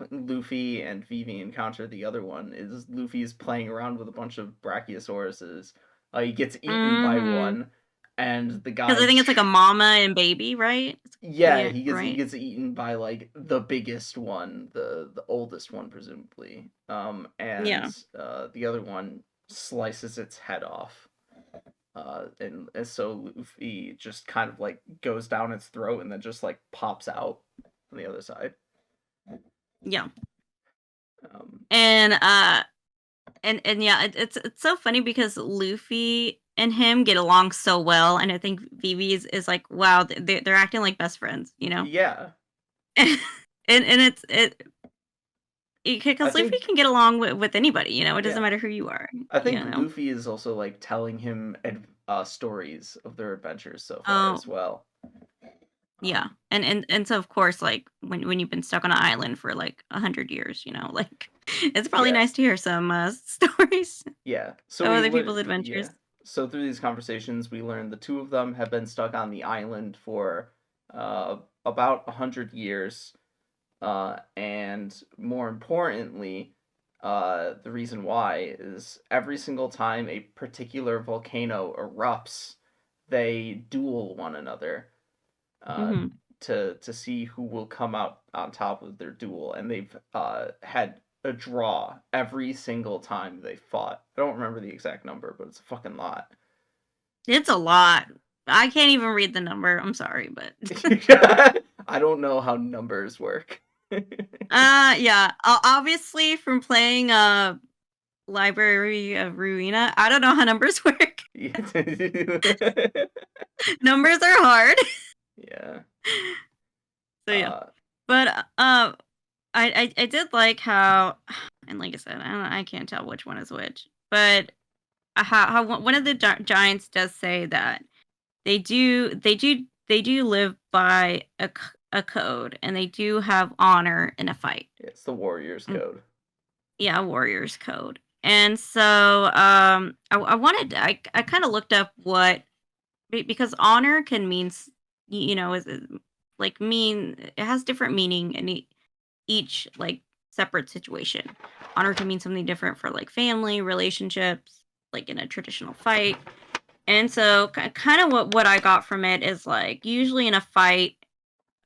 Luffy and Vivi encounter the other one is Luffy's playing around with a bunch of Brachiosauruses. He gets eaten by one. And the guy, because I think it's like a mama and baby, right? Yeah, he gets eaten by like the biggest one, the oldest one presumably. And the other one slices its head off. And so Luffy just kind of like goes down its throat and then just like pops out on the other side. Yeah. And yeah, it's so funny because Luffy and him get along so well, and I think Vivi is like, wow, they're acting like best friends, Yeah. and it's because Luffy can get along with anybody, it doesn't matter who you are. I think Luffy is also like telling him stories of their adventures so far as well. Yeah, and so of course, like when you've been stuck on an island for like 100 years, like it's probably nice to hear some stories. Yeah, so of other people's adventures. Yeah. So through these conversations, we learned the two of them have been stuck on the island for about 100 years, and more importantly, the reason why is every single time a particular volcano erupts, they duel one another. To see who will come out on top of their duel, and they've had a draw every single time they fought. I don't remember the exact number, but it's a fucking lot. It's a lot. I can't even read the number. I'm sorry, but I don't know how numbers work. Yeah. Obviously, from playing Library of Ruina, I don't know how numbers work. Numbers are hard. Yeah. So yeah, but I did like how, and like I said, I can't tell which one is which, but how one of the giants does say that they do live by a code, and they do have honor in a fight. It's the Warriors Code. Yeah, Warriors Code. And so I kind of looked up what, because honor can mean, is it has different meaning in each like separate situation. Honor can mean something different for like family, relationships, like in a traditional fight. And so kind of what I got from it is like usually in a fight,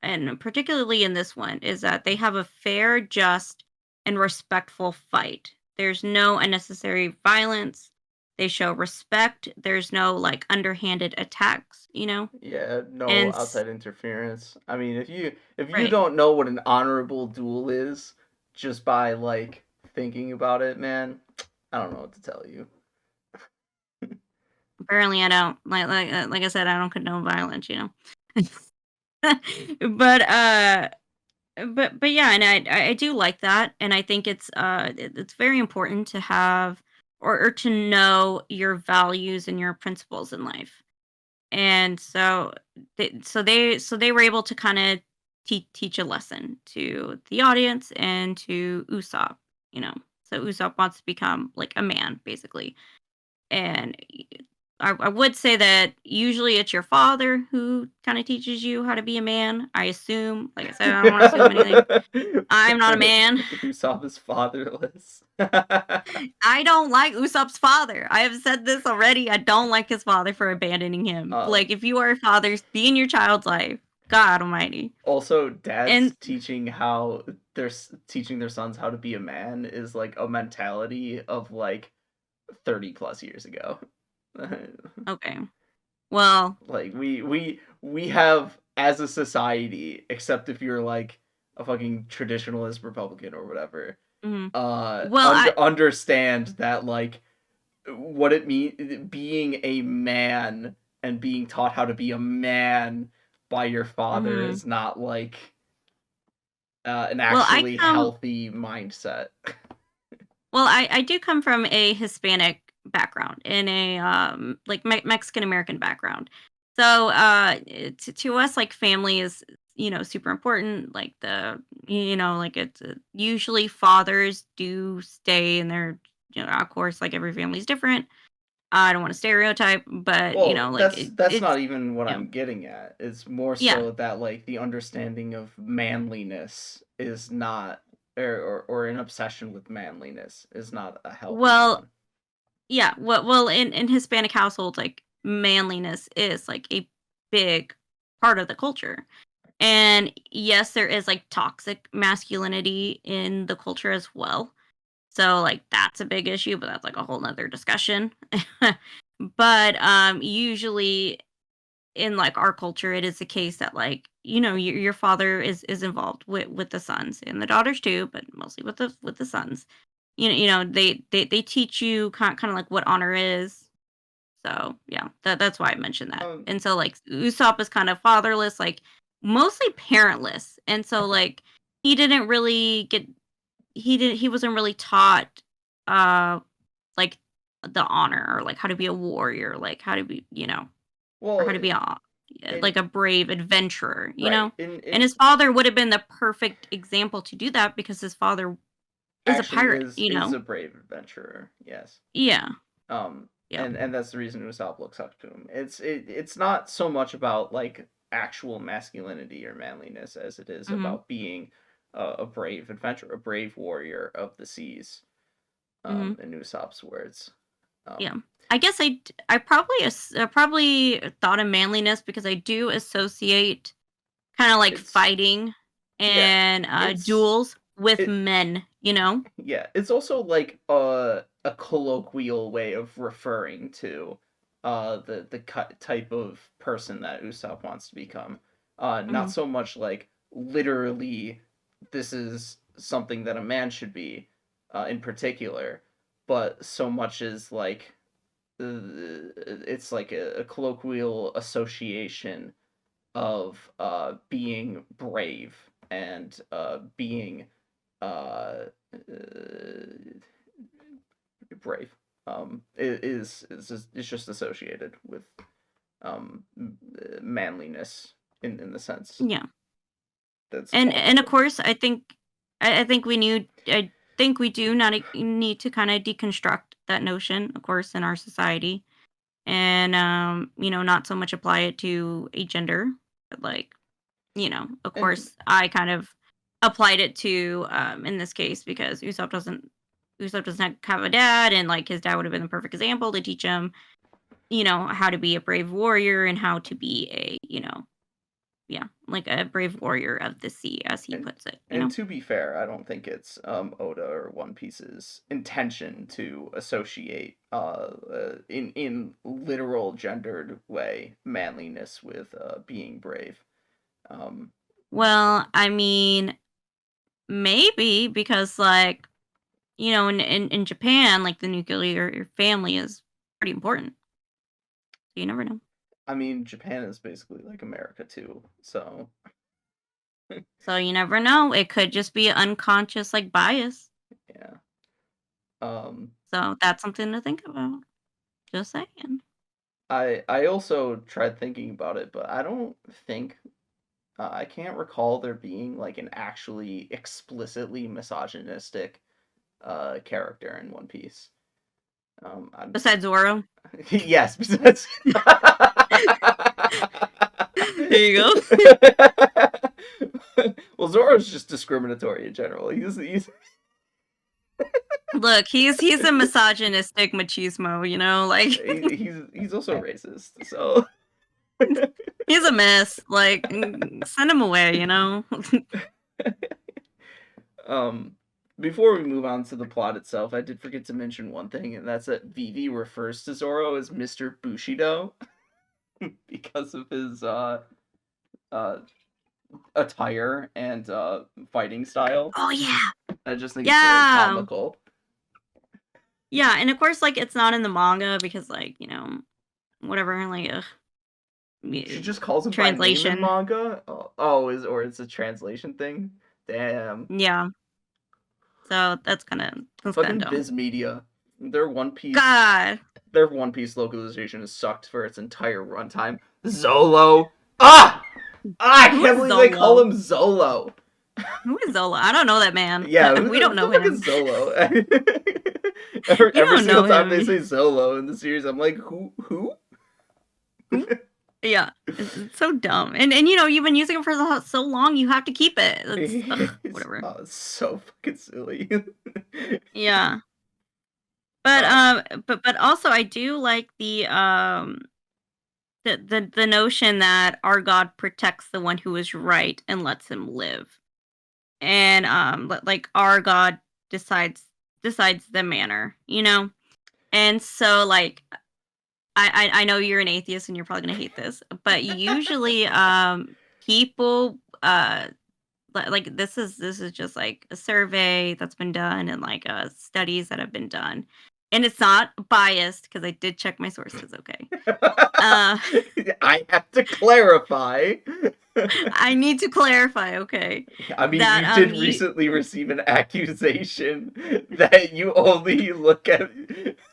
and particularly in this one, is that they have a fair, just, and respectful fight. There's no unnecessary violence. They show respect. There's no like underhanded attacks, Yeah, no And outside interference. I mean, if you right. don't know what an honorable duel is just by like thinking about it, man, I don't know what to tell you. Apparently, I don't like I said, I don't condone violence. but but yeah, and I do like that, and I think it's very important to have or to know your values and your principles in life. And so they were able to kind of teach a lesson to the audience and to Usopp, you know. So Usopp wants to become like a man, basically. And I would say that usually it's your father who kind of teaches you how to be a man. I assume, like I said, I don't want to assume anything. I'm not a man. Usopp is fatherless. I don't like Usopp's father. I have said this already. I don't like his father for abandoning him. Like, if you are a father, be in your child's life. God Almighty. Also, dads And teaching teaching their sons how to be a man is like a mentality of like 30 plus years ago. okay, well, Like we have as a society, except if you're like a fucking traditionalist Republican or whatever, mhm. Well, understand that like what it means being a man and being taught how to be a man by your father mhm. is not like an well, actually healthy mindset. Well, I do come from a Hispanic background in a like Mexican American background. So to us, like, family is super important. Like like it's usually fathers do stay in their, of course, like every family is different. I don't want to stereotype, but Well, like that's it's not even what you know I'm getting at. It's more yeah. so that like the understanding of manliness is not or an obsession with manliness is not a healthy Well, one. yeah. Well, in Hispanic households, like, manliness is like a big part of the culture. And yes, there is like toxic masculinity in the culture as well. So like that's a big issue, but that's like a whole nother discussion. But usually in like our culture, it is the case that, like, your father is involved with the sons and the daughters too, but mostly with the sons. They teach you kind of like what honor is. So yeah, that's why I mentioned that. Um, And so like Usopp is kind of fatherless, like mostly parentless. And so like he didn't really get he wasn't really taught uh like the honor, or like how to be a warrior, like how to be, or how well, to be in like a brave adventurer. right in And his father would have been the perfect example to do that because his father is a actually pirate. is a brave adventurer. Yes. Yeah. Um, Yeah. and that's the reason Usopp looks up to him. It's not so much about like actual masculinity or manliness as it is Mhm. about being a brave adventurer, a brave warrior of the seas. Mhm. In Usopp's words. Yeah. Um, I guess I probably thought of manliness because I do associate kind of like it's fighting yeah, and it's duels with it men. yeah, it's also like a colloquial way of referring to the type of person that Usopp wants to become. Not Mhm. so much like literally this is something that a man should be in particular, but so much as like it's like a colloquial association of being brave and being uh, brave. Is just associated with manliness in the sense Yeah. that's And called. of course, I think I think we do not need to kind of deconstruct that notion, of course, in our society, and not so much apply it to a gender, but like of course, I kind of applied it to in this case because Usopp doesn't have a dad, and like his dad would have been the perfect example to teach him, how to be a brave warrior and how to be a, like a brave warrior of the sea, as he puts it. And to be fair, I don't think it's Oda or One Piece's intention to associate in literal gendered way manliness with being brave. Well, I mean, maybe because like, in Japan, like the nuclear family is pretty important. So you never know. I mean, Japan is basically like America too, so. So you never know. It could just be unconscious like bias. Yeah. So that's something to think about. Just saying. I also tried thinking about it, but I don't think I can't recall there being like an actually explicitly misogynistic character in One Piece. Besides Zoro? Yes, besides. There you go. Well, Zoro's just discriminatory in general. He's Look, he's a misogynistic machismo, like he's also racist, so he's a mess. Like, send him away, Before we move on to the plot itself, I did forget to mention one thing, and that's that Vivi refers to Zoro as Mr. Bushido because of his attire and fighting style. Oh yeah. I just think it's very comical. Yeah, and of course, like, it's not in the manga because, like, whatever, like, she just calls him translation by name in manga. Or it's a translation thing. Damn. Yeah. So that's kind of fucking Viz Media. Their One Piece. God. Their One Piece localization has sucked for its entire runtime. Zolo. I can't believe they call him Zolo. Who is Zolo? I don't know that man. Yeah, we don't know him. Zolo. Every single time they say Zolo in the series, I'm like, who? Yeah, it's so dumb. And you've been using it for so long, you have to keep it. Whatever. Oh, it's so fucking silly. Yeah. But also I do like the notion that our God protects the one who is right and lets him live. And like our God decides the manner, And so like I know you're an atheist and you're probably gonna hate this, but usually people like this is just like a survey that's been done and like studies that have been done. And it's not biased because I did check my sources, okay? I have to clarify. I need to clarify, okay? I mean, you did recently receive an accusation that you only look at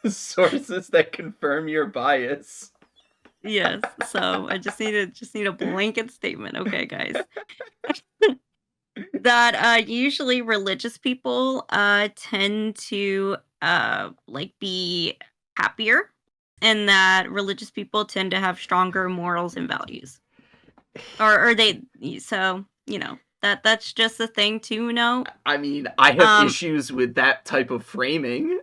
sources that confirm your bias. Yes, so I just need a blanket statement, okay, guys? That usually religious people tend to like be happier, and that religious people tend to have stronger morals and values. Or they, so that's just a thing to know. I mean, I have issues with that type of framing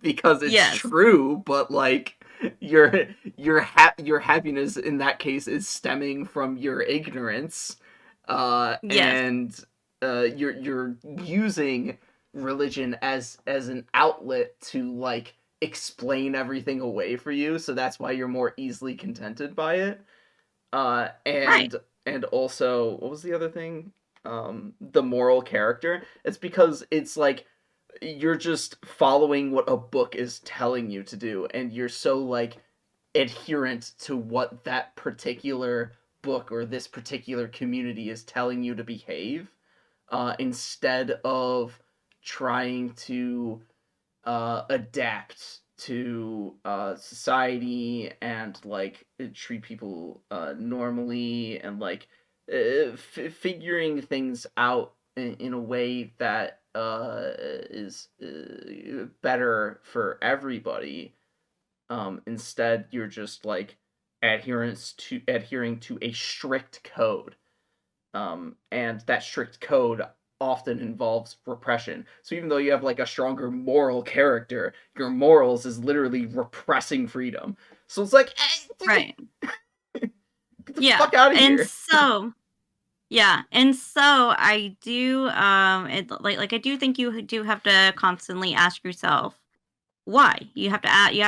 because it's true, but like your happiness in that case is stemming from your ignorance. And you're using religion as an outlet to like explain everything away for you, so that's why you're more easily contented by it. And also, what was the other thing? The moral character. It's because it's like you're just following what a book is telling you to do, and you're so like adherent to what that particular book or this particular community is telling you to behave, instead of trying to adapt to society and like treat people normally and like figuring things out in a way that is better for everybody. Instead, you're just like adhering to a strict code. And that strict code often involves repression. So even though you have like a stronger moral character, your morals is literally repressing freedom. So it's like, right. Get the fuck out of here. And so I do I do think you do have to constantly ask yourself why. You have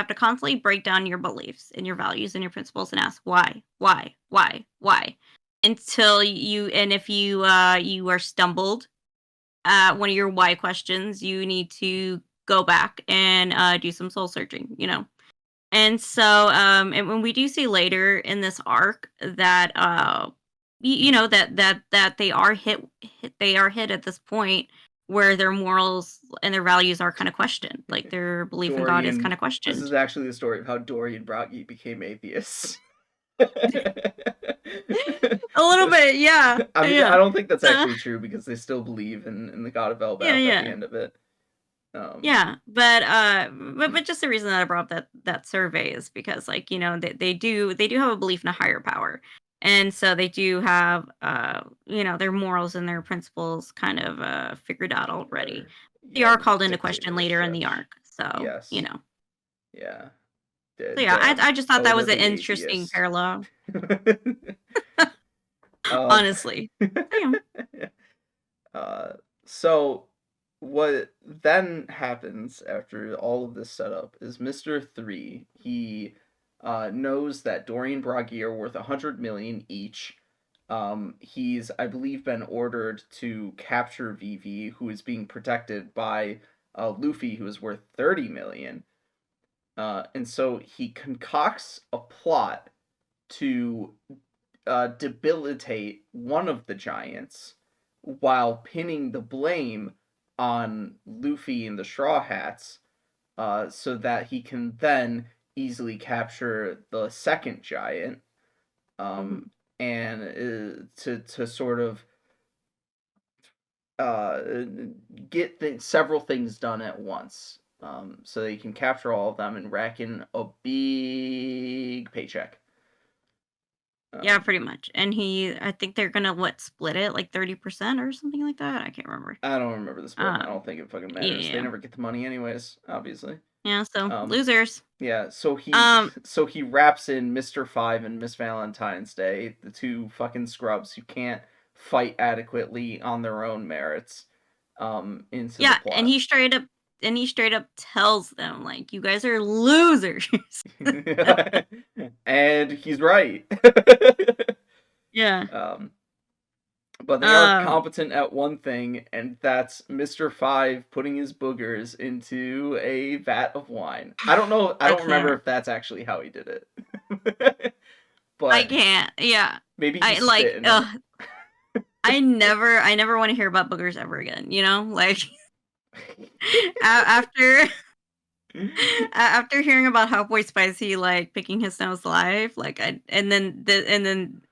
to constantly break down your beliefs and your values and your principles and ask why until if you you are stumbled at one of your why questions, you need to go back and do some soul searching, you know. And so and when we do see later in this arc that you know that they are hit at this point where their morals and their values are kind of questioned, like their belief in God is kind of questioned. This is actually the story of how Dorian Broggy became atheists. A little bit, yeah. I mean, I don't think that's actually true because they still believe in the god of Elbaf at the end of it. But just the reason that I brought up that survey is because, like, you know, they do have a belief in a higher power, and so they do have you know, their morals and their principles kind of figured out already. They are called into question later in the arc, so you know. Yeah. So yeah, I just thought that was an interesting parallel. Honestly. So what then happens after all of this setup is Mr. 3, he knows that Dorian Broggy are worth 100 million each. He's, I believe, been ordered to capture Vivi, who is being protected by Luffy, who is worth 30 million. And so he concocts a plot to debilitate one of the giants while pinning the blame on Luffy and the Straw Hats, so that he can then easily capture the second giant, and to sort of get several things done at once, so that he can capture all of them and rack in a big paycheck. Yeah, pretty much. And I think they're gonna split it like 30% or something like that. I can't remember. I don't remember the split. I don't think it fucking matters. Yeah. They never get the money anyways, obviously. Yeah, so losers. Yeah, so he wraps in Mr. 5 and Miss Valentine's Day, the two fucking scrubs who can't fight adequately on their own merits, into the plot. And he straight up tells them, like, you guys are losers. And he's right. Yeah. But they are competent at one thing, and that's Mr. 5 putting his boogers into a vat of wine. I don't know. I don't remember if that's actually how he did it. But I can't. Yeah. Maybe he's spitting it. I never want to hear about boogers ever again. You know, like after hearing about Hotboy Spicy like picking his nose live, like and then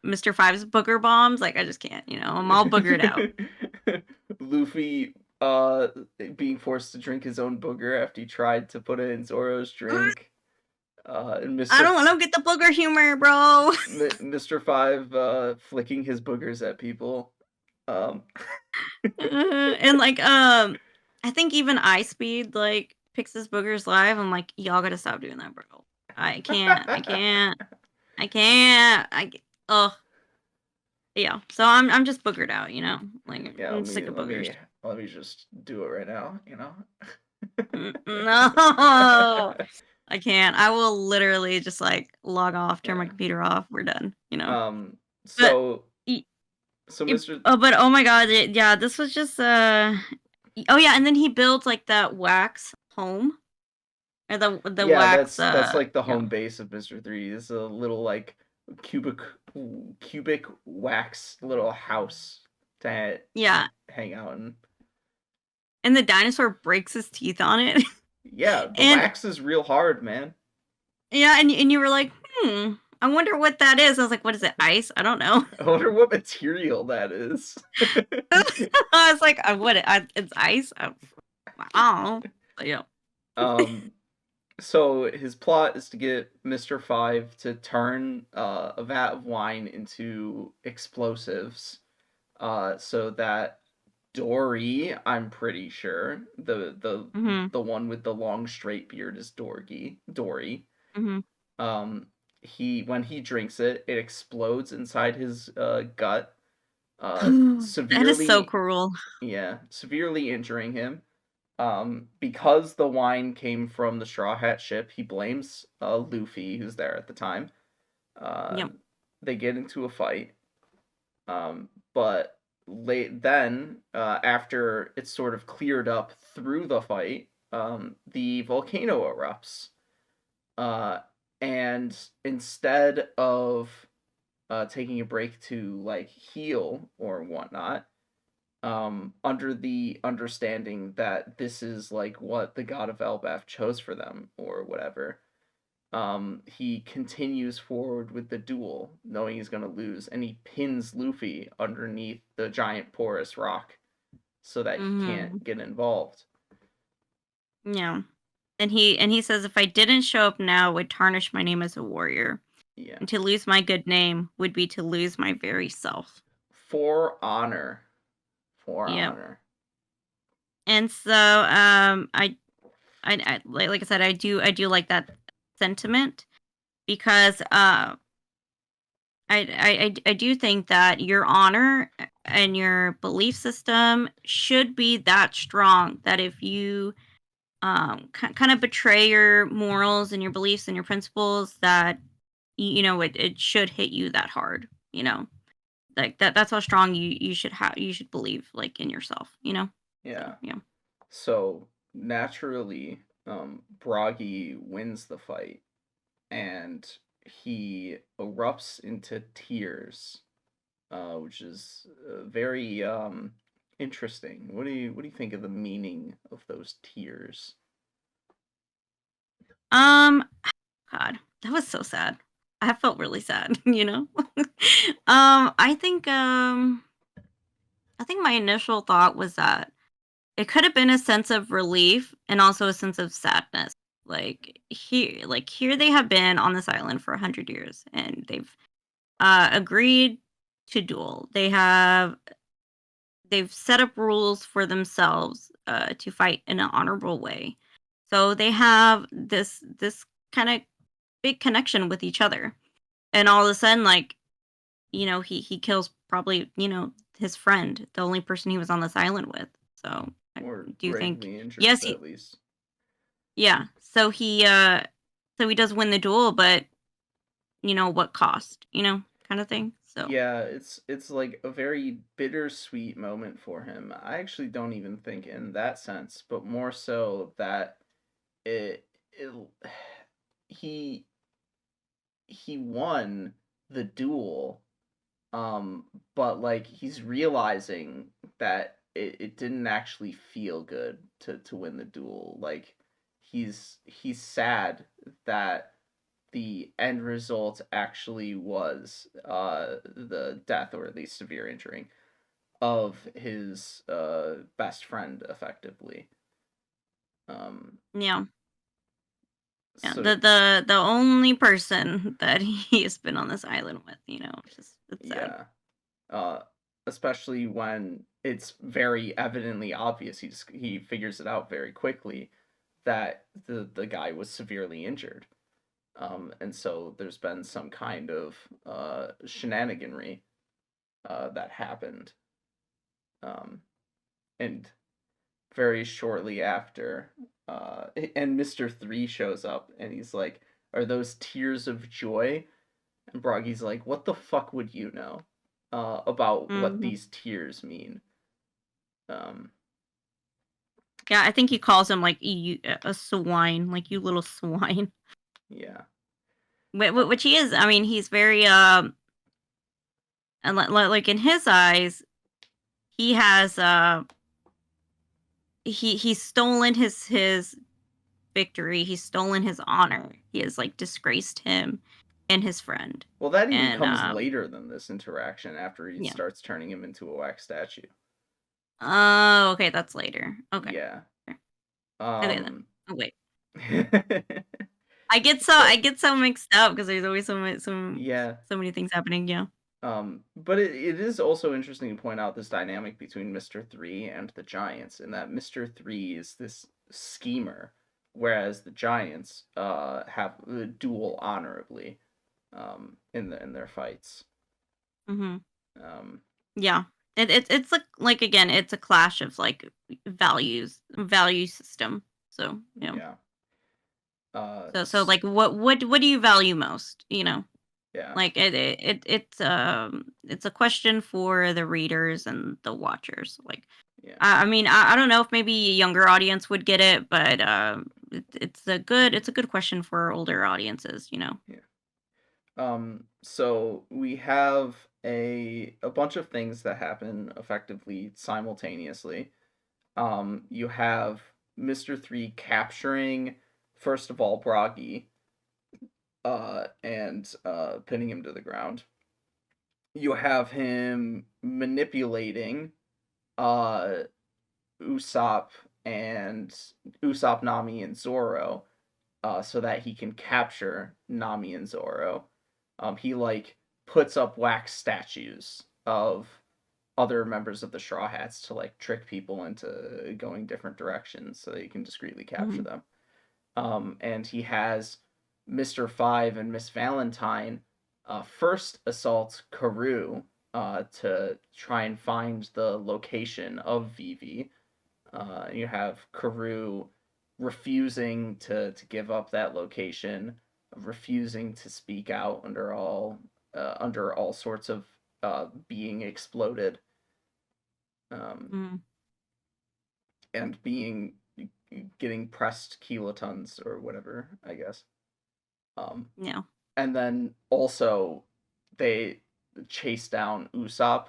Mr. 5's booger bombs, like I just can't, you know, I'm all boogered out. Luffy being forced to drink his own booger after he tried to put it in Zoro's drink. And I don't get the booger humor, bro. Mr. 5 flicking his boogers at people. And like I think even iSpeed like picks his boogers live. I'm like, y'all gotta stop doing that, bro. I can't. Yeah. So I'm just boogered out, you know. Like yeah, I'm sick of boogers. Let me just do it right now, you know. No, I can't. I will literally just like log off, turn my computer off. We're done, you know. So Mr. But oh my god, yeah, this was just oh yeah, and then he builds like that wax home. Or the wax. That's like the home base of Mr. 3. It's a little like cubic wax little house to hang out in. And the dinosaur breaks his teeth on it. Yeah, the wax is real hard, man. Yeah, and you were like, I wonder what that is. I was like, what is it? Ice? I don't know. I wonder what material that is. I was like, it's ice? Wow. But yeah. So his plot is to get Mr. 5 to turn a vat of wine into explosives, So that Dory, I'm pretty sure, the one with the long straight beard is Dory. When he drinks it, it explodes inside his gut, that is so severely cruel. severely injuring him. Because the wine came from the Straw Hat ship, he blames Luffy, who's there at the time. Yep. They get into a fight. But after it's sort of cleared up through the fight, the volcano erupts. And instead of taking a break to like heal or whatnot, under the understanding that this is like what the god of Elbaf chose for them or whatever, he continues forward with the duel, knowing he's gonna lose, and he pins Luffy underneath the giant porous rock so that he can't get involved. Yeah. And he says, if I didn't show up now, it would tarnish my name as a warrior. Yeah. And to lose my good name would be to lose my very self. For honor. Honor. And so I like I said, I do like that sentiment, because I do think that your honor and your belief system should be that strong that if you kind of betray your morals and your beliefs and your principles, that it should hit you that hard, like that's how strong you should believe, like, in yourself, Yeah. So, yeah. So naturally, Bragi wins the fight, and he erupts into tears, which is very interesting. What do you think of the meaning of those tears? God, that was so sad. I felt really sad, I think my initial thought was that it could have been a sense of relief and also a sense of sadness. Here they have been on this island for 100 years, and they've agreed to duel. They've set up rules for themselves to fight in an honorable way. So they have this kind of big connection with each other. And all of a sudden, like, he kills probably, his friend, the only person he was on this island with. So Or do you think injured, yes, at least. Yeah. So he does win the duel, but what cost, kind of thing. So yeah, it's like a very bittersweet moment for him. I actually don't even think in that sense, but more so that it he won the duel, but like he's realizing that it didn't actually feel good to win the duel. Like he's sad that the end result actually was the death, or at least severe injuring, of his best friend, effectively. yeah. Yeah, So, the only person that he has been on this island with, it's sad. Especially when it's very evidently obvious, he figures it out very quickly that the guy was severely injured. And so there's been some kind of shenaniganry that happened. And very shortly after, and Mr. 3 shows up, and he's like, are those tears of joy? And Bragi's like, what the fuck would you know about what these tears mean? Yeah, I think he calls him, like, a swine, like, you little swine. Yeah. Which he is. I mean, he's very, and like in his eyes, he has, he's stolen his victory. He's stolen his honor. He has, like, disgraced him and his friend. Well, that even comes later than this interaction, after he starts turning him into a wax statue. Oh, okay, that's later. Okay. Yeah. Okay then. Oh, wait. I get so mixed up because there's always so many things happening. Yeah. But it is also interesting to point out this dynamic between Mr. 3 and the Giants, in that Mr. 3 is this schemer, whereas the Giants have duel honorably in their fights. Mm-hmm. Yeah. It's like again, it's a clash of like value system. So, yeah. So like what do you value most, Yeah. Like it's a question for the readers and the watchers. Like Yeah. I mean, I don't know if maybe a younger audience would get it, but it's a good question for older audiences, Yeah. So we have a bunch of things that happen effectively simultaneously. You have Mr. 3 capturing, first of all, Bragi, and pinning him to the ground. You have him manipulating uh Usopp Nami, and Zoro, so that he can capture Nami and Zoro. He like puts up wax statues of other members of the Straw Hats to like trick people into going different directions so that he can discreetly capture them. And he has Mr. 5 and Miss Valentine first assault Karoo to try and find the location of Vivi. You have Karoo refusing to give up that location, refusing to speak out under all sorts of being exploded, and getting pressed kilotons or whatever, I guess. Yeah. And then also they chase down Usopp,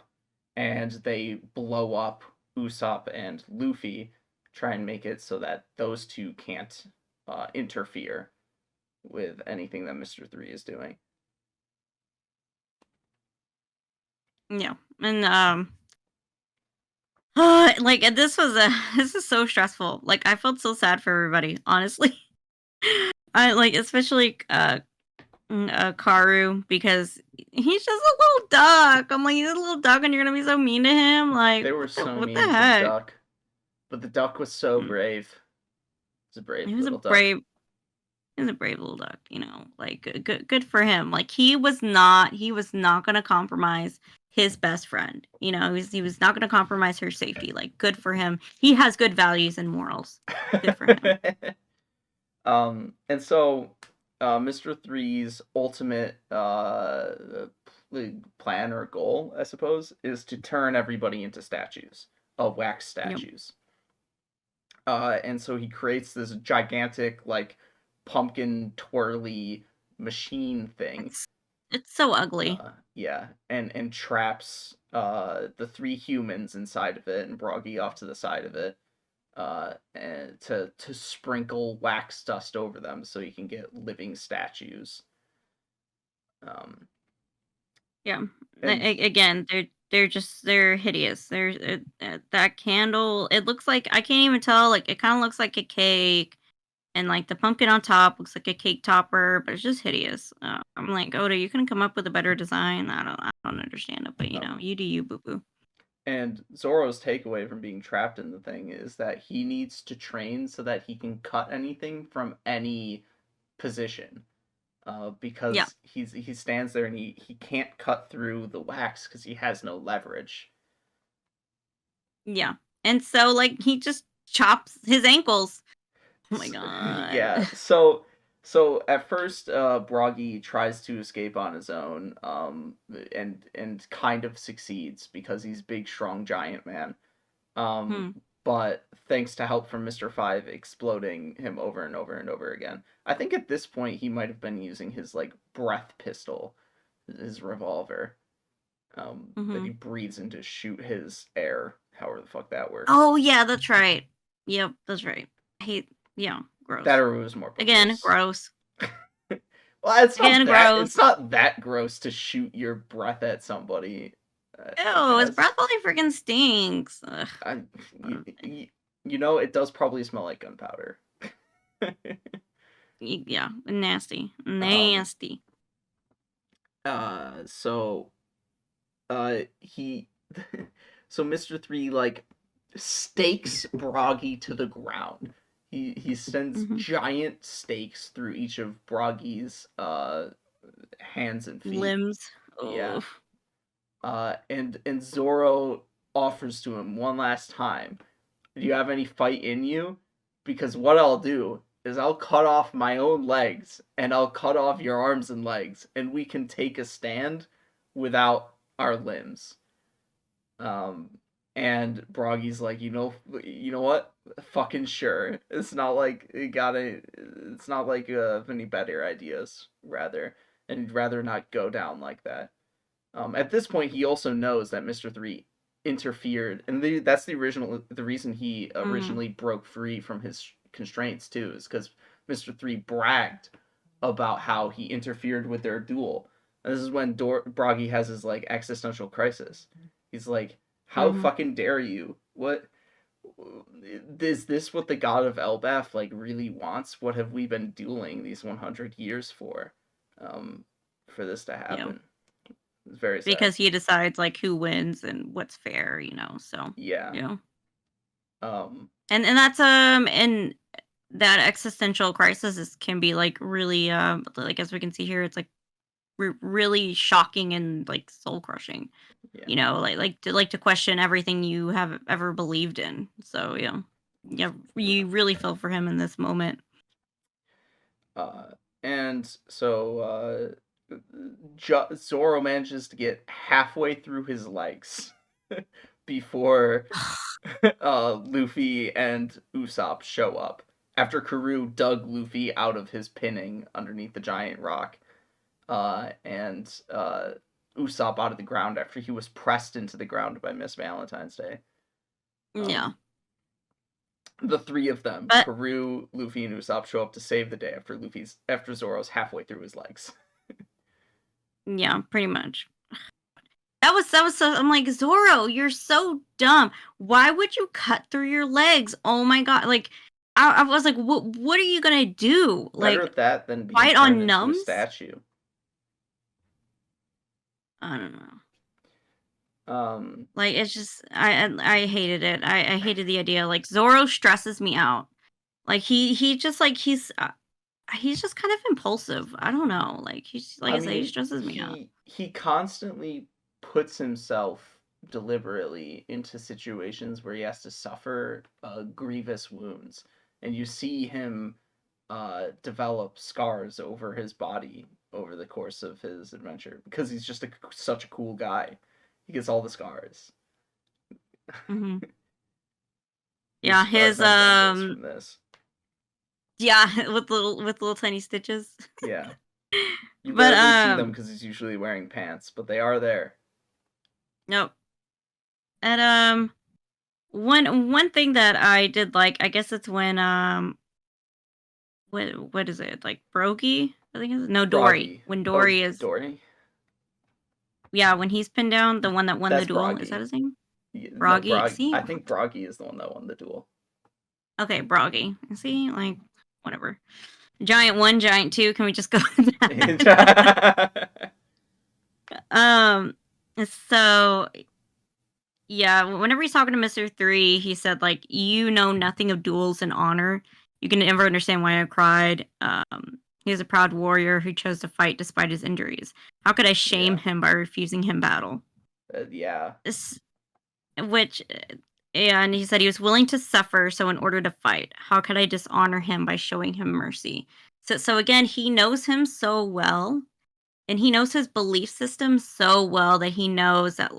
and they blow up Usopp and Luffy, try and make it so that those two can't interfere with anything that Mr. 3 is doing. Yeah. And like this is so stressful. Like I felt so sad for everybody, honestly. I like especially Karu, because he's just a little duck. I'm like, he's a little duck and you're gonna be so mean to him. Like They were so what mean the to heck? the duck. But the duck was so brave. It's a brave He was a little duck. he's a brave little duck, like good for him. Like he was not gonna compromise his best friend. He was not gonna compromise her safety. Like good for him. He has good values and morals. Good for him. And so Mr. 3's ultimate plan or goal, I suppose, is to turn everybody into statues, wax statues. Yep. And so he creates this gigantic, like, pumpkin twirly machine thing. It's so ugly. Yeah, and traps the 3 humans inside of it and Bragi off to the side of it. And to sprinkle wax dust over them so you can get living statues. Yeah. Again, they're hideous. That candle. It looks like, I can't even tell. Like it kind of looks like a cake, and like the pumpkin on top looks like a cake topper, but it's just hideous. I'm like, Oda, you can come up with a better design. I don't understand it, but you do you, boo boo. And Zoro's takeaway from being trapped in the thing is that he needs to train so that he can cut anything from any position. Because he stands there and he can't cut through the wax because he has no leverage. Yeah. And so like he just chops his ankles. Oh my god. Yeah. So at first Bragi tries to escape on his own, and kind of succeeds because he's big, strong, giant man. But thanks to help from Mr. 5 exploding him over and over and over again. I think at this point he might have been using his like breath pistol, his revolver, that he breathes in to shoot his air, however the fuck that works. Oh yeah, that's right. Yep, that's right. Gross. That or it was more pointless. Again, gross. Well, it's not that gross to shoot your breath at somebody. Ew, his breath probably freaking stinks. It does probably smell like gunpowder. Yeah, nasty. So he so Mr. 3 like stakes Broggy to the ground. He sends giant stakes through each of Broggy's hands and feet. Limbs. Yeah. And Zoro offers to him one last time, do you have any fight in you? Because what I'll do is I'll cut off my own legs and I'll cut off your arms and legs and we can take a stand without our limbs. And Broggy's like, you know what? Fucking sure. It's not like it's not like any better ideas, rather. And he'd rather not go down like that. At this point, he also knows that Mr. 3 interfered, and that's the reason he originally broke free from his constraints too, is because Mr. 3 bragged about how he interfered with their duel. And this is when Broggy has his like existential crisis. He's like, how fucking dare you? What is this? What the god of Elbaf like really wants? What have we been dueling these 100 years for this to happen? Yeah. It's very sad. Because he decides like who wins and what's fair, so yeah. And that's and that existential crisis can be like really like, as we can see here, it's like really shocking and like soul crushing. Yeah. Like to question everything you have ever believed in. So you really feel for him in this moment. And so Zoro manages to get halfway through his legs before Luffy and Usopp show up. After Karoo dug Luffy out of his pinning underneath the giant rock, and Usopp out of the ground after he was pressed into the ground by Miss Valentine's Day. The three of them, Karoo, Luffy, and Usopp, show up to save the day after Zoro's halfway through his legs. Yeah, pretty much. That was so. I'm like, Zoro, you're so dumb. Why would you cut through your legs? Oh my god! Like, I was like, what are you gonna do? Better like that than being fight on numbs? A statue. I don't know. Like, it's just I hated it. I hated the idea. Like, Zoro stresses me out. Like he just like he's just kind of impulsive. I don't know. Like he's like I say, he stresses me out. He constantly puts himself deliberately into situations where he has to suffer grievous wounds, and you see him develop scars over his body over the course of his adventure because he's just such a cool guy. He gets all the scars. Yeah, his from this. Yeah, with little tiny stitches. Yeah. You rarely see them because he's usually wearing pants, but they are there. Nope. And one thing that I did like, I guess it's when what is it, like Brogy? I think it's no Dory. Broggy. When Dory is Dory. Yeah, when he's pinned down, the one that won the duel. Broggy. Is that his name? Broggy. No, See? I think Broggy is the one that won the duel. Okay, Broggy. See, like whatever. Giant 1, Giant 2. Can we just go with that? So yeah, whenever he's talking to Mr. 3, he said like, you know nothing of duels and honor. You can never understand why I cried. He is a proud warrior who chose to fight despite his injuries. How could I shame him by refusing him battle? Yeah. And he said he was willing to suffer, so in order to fight. How could I dishonor him by showing him mercy? So again, he knows him so well, and he knows his belief system so well that he knows that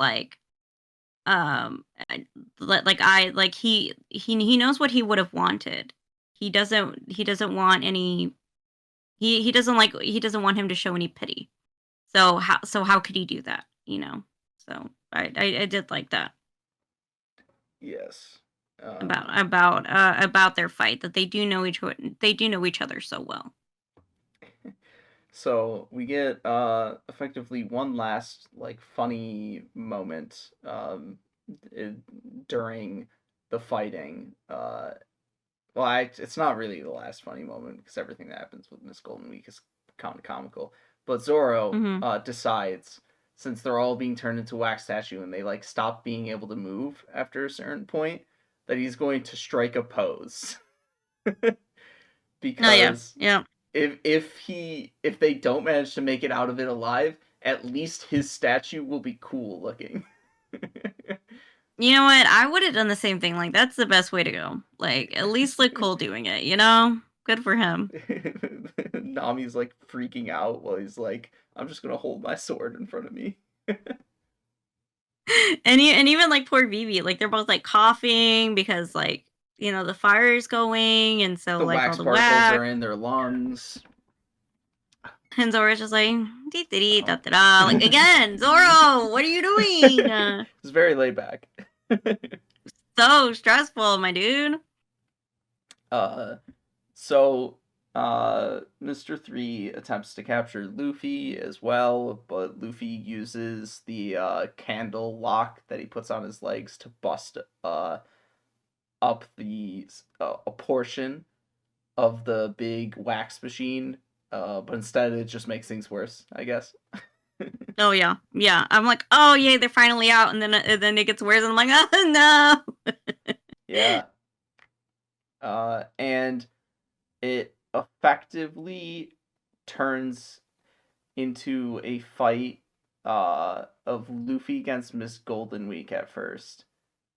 he knows what he would have wanted. He doesn't want any. He doesn't want him to show any pity. So how could he do that? So I did like that. Yes. About their fight, that they do know each other so well. So we get effectively one last funny moment during the fighting. It's not really the last funny moment because everything that happens with Miss Golden Week is kind of comical. But Zoro decides, since they're all being turned into wax statue and they like stop being able to move after a certain point, that he's going to strike a pose. Because if they don't manage to make it out of it alive, at least his statue will be cool looking. You know what? I would have done the same thing. Like, that's the best way to go. Like, at least look cool doing it, you know? Good for him. Nami's like freaking out while he's like, I'm just gonna hold my sword in front of me. and even like poor Vivi, like they're both like coughing because like, you know, the fire's going, and so the like wax all the particles are in their lungs. And Zora's just like, da-da-da-da-da. Like, again, Zoro, what are you doing? It's very laid back. So stressful, my dude. So Mr. 3 attempts to capture Luffy as well, but Luffy uses the candle lock that he puts on his legs to bust up the a portion of the big wax machine, but instead it just makes things worse, I guess. Oh yeah. I'm like, oh yay, they're finally out, and then it gets worse, and I'm like, oh no. Yeah. And it effectively turns into a fight of Luffy against Miss Golden Week at first,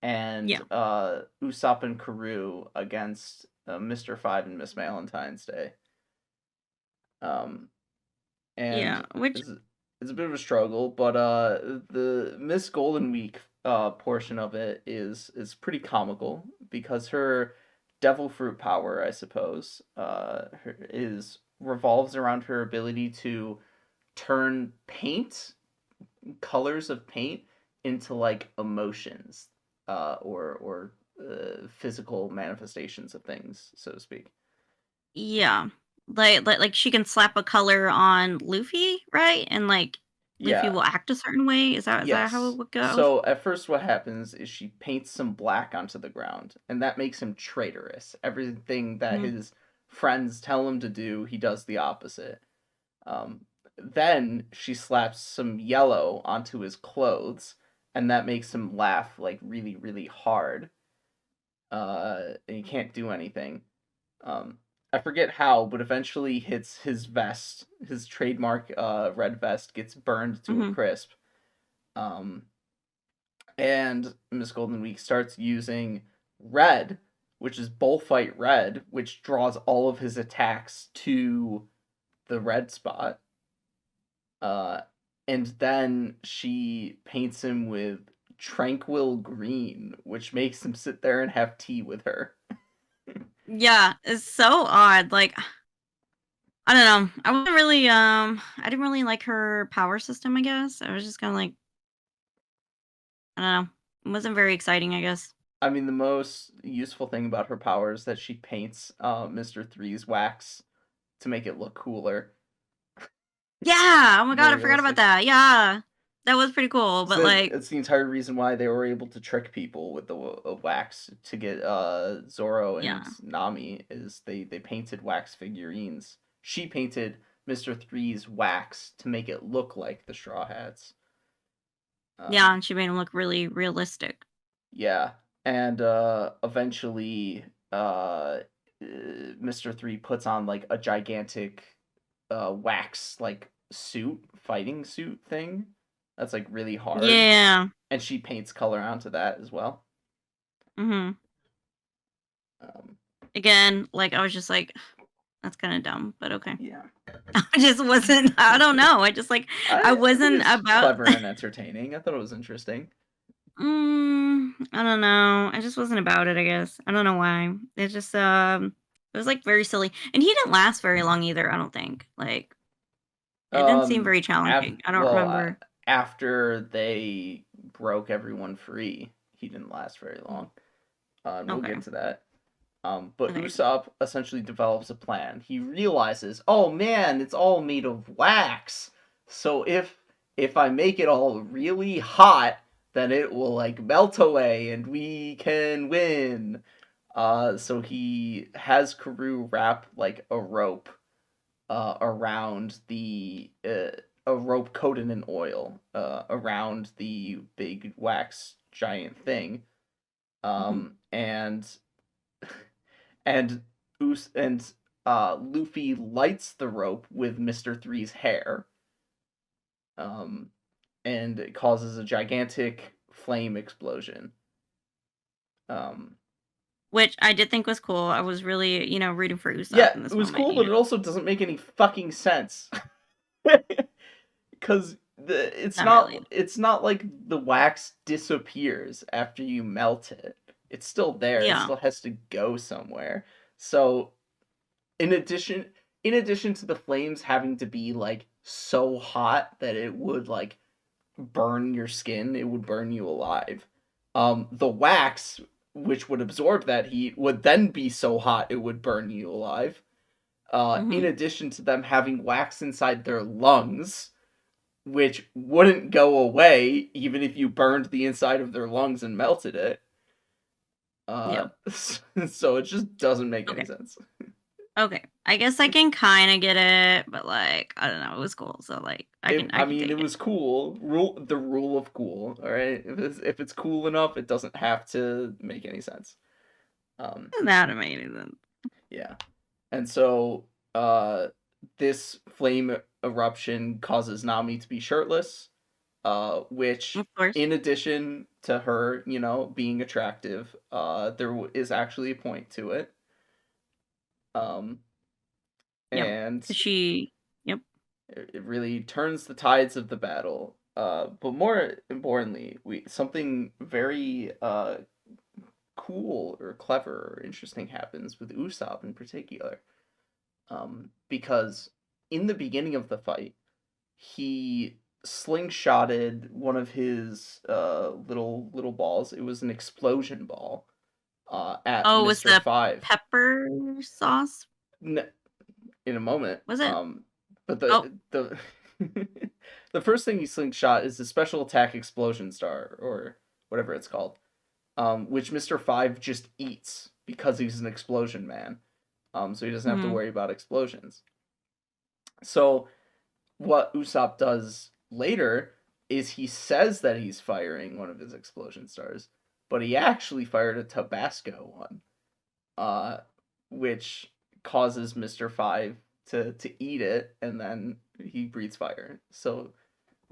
and Usopp and Karoo against Mr. 5 and Miss Valentine's Day. And which it's a bit of a struggle, but the Miss Golden Week portion of it is pretty comical because her devil fruit power, I suppose, revolves around her ability to turn colors of paint into like emotions, or physical manifestations of things, so to speak. Yeah, like she can slap a color on Luffy, right? And like Luffy will act a certain way. Is that how it would go? So at first what happens is she paints some black onto the ground, and that makes him traitorous. Everything that his friends tell him to do, he does the opposite. Then she slaps some yellow onto his clothes, and that makes him laugh like really, really hard. And he can't do anything. I forget how, but eventually his vest, his trademark red vest, gets burned to a crisp. And Miss Golden Week starts using red, which is bullfight red, which draws all of his attacks to the red spot. And then she paints him with tranquil green, which makes him sit there and have tea with her. Yeah, it's so odd. Like, I don't know. I wasn't really I didn't really like her power system, I guess. I was just kind of like, I don't know. It wasn't very exciting, I guess. I mean, the most useful thing about her power is that she paints Mr. 3's wax to make it look cooler. Yeah! Oh my god, I forgot about that. Yeah. That was pretty cool, but like... It's the entire reason why they were able to trick people with the wax to get Zoro and Nami, is they painted wax figurines. She painted Mr. 3's wax to make it look like the Straw Hats. Yeah, and she made him look really realistic. Yeah, and eventually Mr. 3 puts on like a gigantic wax like fighting suit thing that's like really hard. Yeah. And she paints color onto that as well. Again, like I was just like, that's kind of dumb, but okay. Yeah. I just wasn't, I don't know. I just like, I wasn't about... clever and entertaining. I thought it was interesting. I don't know. I just wasn't about it, I guess. I don't know why. It just, it was like very silly. And he didn't last very long either, I don't think. Like, it didn't seem very challenging. I don't remember. After they broke everyone free, he didn't last very long. We'll get to that. But Usopp essentially develops a plan. He realizes, oh man, it's all made of wax. So if I make it all really hot, then it will like melt away and we can win. So he has Karoo wrap like a rope around the a rope coated in oil around the big wax giant thing, and Luffy lights the rope with Mr. Three's hair, and it causes a gigantic flame explosion. Which I did think was cool. I was really, rooting for Usopp Yeah, in this it was moment, cool, but it also doesn't make any fucking sense. Because it's not like the wax disappears after you melt it. It's still there. Yeah. It still has to go somewhere. So, in addition to the flames having to be like so hot that it would like burn your skin, it would burn you alive. The wax, which would absorb that heat, would then be so hot it would burn you alive. In addition to them having wax inside their lungs, which wouldn't go away even if you burned the inside of their lungs and melted it. So it just doesn't make any sense. Okay, I guess I can kind of get it, but like I don't know, it was cool. So like it was cool. The rule of cool. All right, if it's cool enough, it doesn't have to make any sense. Doesn't have to make any sense. Yeah, and so this flame eruption causes Nami to be shirtless, which, in addition to her, being attractive, there is actually a point to it. And it really turns the tides of the battle. But more importantly, something very cool or clever or interesting happens with Usopp in particular. Because in the beginning of the fight, he slingshotted one of his little balls. It was an explosion ball at Mr. Was the 5. Pepper sauce? No, in a moment. Was it? But the the first thing he slingshot is the special attack explosion star, or whatever it's called, which Mr. 5 just eats because he's an explosion man. So he doesn't have to worry about explosions. So what Usopp does later is he says that he's firing one of his explosion stars, but he actually fired a Tabasco one, which causes Mr. 5 to eat it, and then he breathes fire. So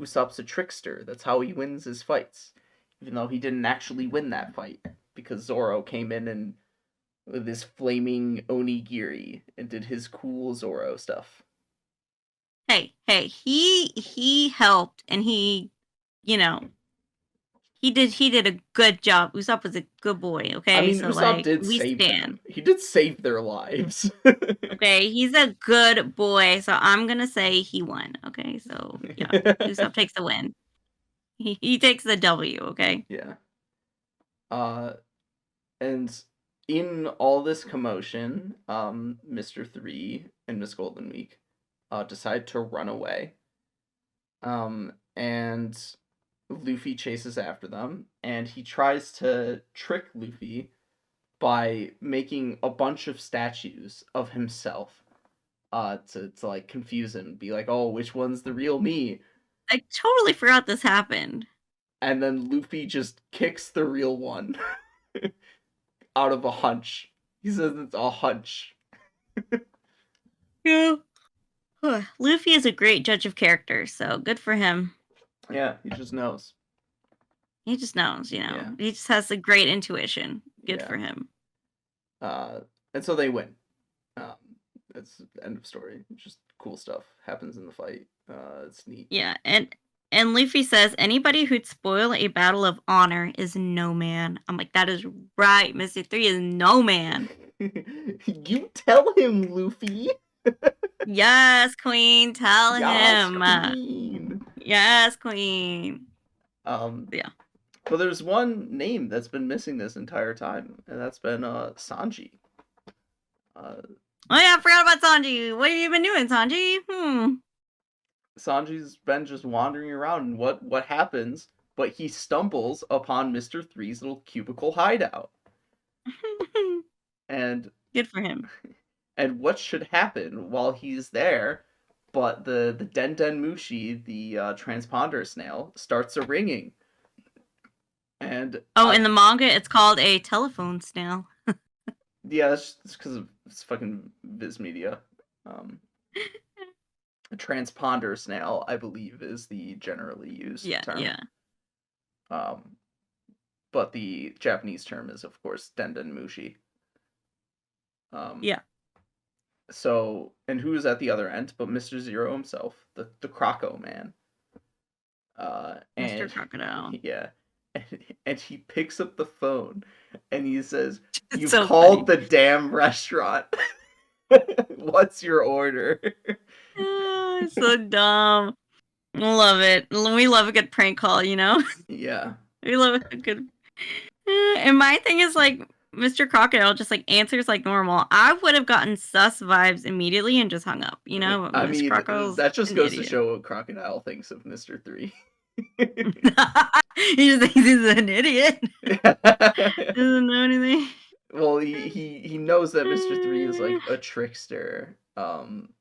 Usopp's a trickster. That's how he wins his fights, even though he didn't actually win that fight, because Zoro came in and with his flaming onigiri and did his cool Zoro stuff. Hey, he helped, and he did a good job. Usopp was a good boy, okay? I mean, so, Usopp did save them. He did save their lives. Okay, he's a good boy, so I'm gonna say he won, okay? So, yeah, Usopp takes the win. He takes the W, okay? Yeah. And in all this commotion, Mr. 3 and Miss Golden Week decide to run away. And Luffy chases after them, and he tries to trick Luffy by making a bunch of statues of himself to like confuse him, be like, oh, which one's the real me? I totally forgot this happened. And then Luffy just kicks the real one out of a hunch. He says it's a hunch. Yeah. Luffy is a great judge of character, so good for him. Yeah, he just knows. He just knows, Yeah. He just has a great intuition. Good for him. And so they win. That's the end of story. Just cool stuff happens in the fight. It's neat. Yeah, and Luffy says, anybody who'd spoil a battle of honor is no man. I'm like, that is right. Mr. 3 is no man. You tell him, Luffy. Yes, Queen. Tell him. Queen. Yes, Queen. Yeah. But there's one name that's been missing this entire time, and that's been Sanji. Oh yeah, I forgot about Sanji. What have you been doing, Sanji? Sanji's been just wandering around, and what happens? But he stumbles upon Mr. 3's little cubicle hideout. And good for him. And what should happen while he's there but the Den Mushi, the transponder snail, starts a ringing. And in the manga, it's called a telephone snail. Yeah, that's because of it's fucking Viz Media. A transponder snail, I believe, is the generally used term. Yeah. But the Japanese term is, of course, Denden Mushi. Yeah. So, and who's at the other end but Mr. Zero himself, the Croco Man. Mr. Crocodile. Yeah. And he picks up the phone and he says, "You've so called funny. the damn restaurant. What's your order?" Oh, so dumb. Love it. We love a good prank call, you know? Yeah. We love a good... And my thing is, like, Mr. Crocodile just, like, answers like normal. I would have gotten sus vibes immediately and just hung up, you know? I mean, that just goes to show what Crocodile thinks of Mr. 3. He just thinks he's an idiot. Doesn't know anything. Well, he knows that Mr. 3 is like a trickster.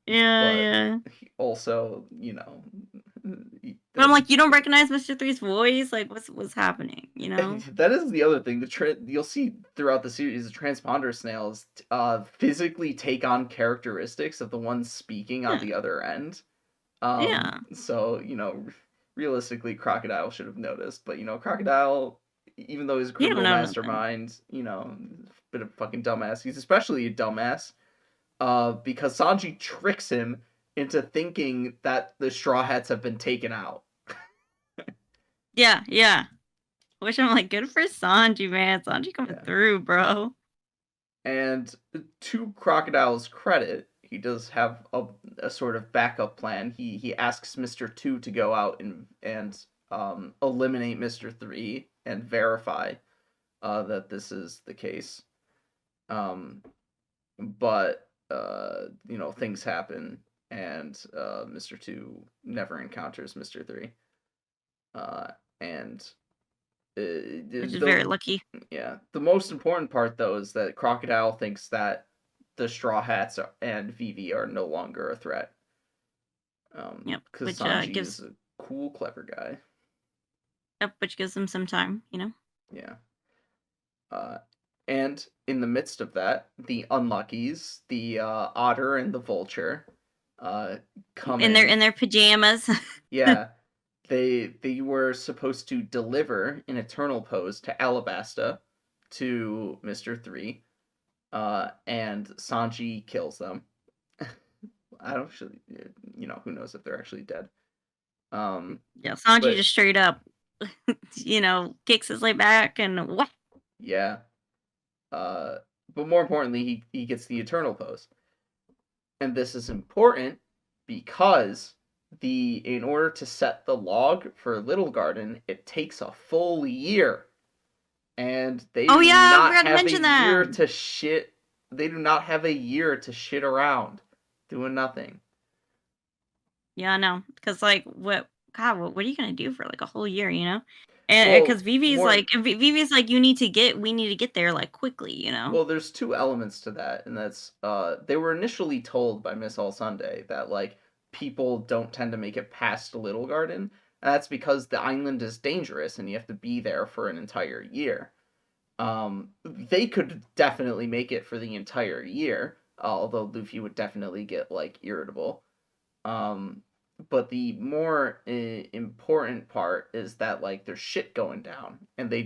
Yeah. Also, you know. But I'm like, you don't recognize Mr. 3's voice? Like, what's happening? You know. That is the other thing. You'll see throughout the series, the transponder snails physically take on characteristics of the ones speaking on the other end. Yeah. So, you know, realistically, Crocodile should have noticed. But, you know, Crocodile, even though he's a criminal mastermind, you know, a bit of a fucking dumbass. He's especially a dumbass because Sanji tricks him into thinking that the Straw Hats have been taken out. Yeah. Which I'm like, good for Sanji, man. Sanji coming through, bro. And to Crocodile's credit, he does have a sort of backup plan. He asks Mr. 2 to go out and eliminate Mr. 3 and verify that this is the case. But you know, things happen, and Mr. 2 never encounters Mr. 3. And which is very lucky. Yeah. The most important part, though, is that Crocodile thinks that the Straw Hats and Vivi are no longer a threat. Because Sanji is a cool, clever guy. Yep, which gives him some time, you know? Yeah. And in the midst of that, the Unluckies, the Otter and the Vulture, come in their pajamas. Yeah. They were supposed to deliver an Eternal Pose to Alabasta, to Mr. 3, and Sanji kills them. I don't actually, you know, who knows if they're actually dead. Yeah, Sanji just straight up, you know, kicks his leg back and what? Yeah. But more importantly, he gets the Eternal Pose. And this is important because in order to set the log for Little Garden, it takes a full year. And they do not have a year to shit. They do not have a year to shit around doing nothing. Yeah, no, because like what are you gonna do for like a whole year, you know? And because Vivi's like, we need to get there like quickly, you know. Well, there's two elements to that, and that's they were initially told by Miss All Sunday that like people don't tend to make it past Little Garden, and that's because the island is dangerous and you have to be there for an entire year. They could definitely make it for the entire year, although Luffy would definitely get like irritable. But the more important part is that like there's shit going down, and they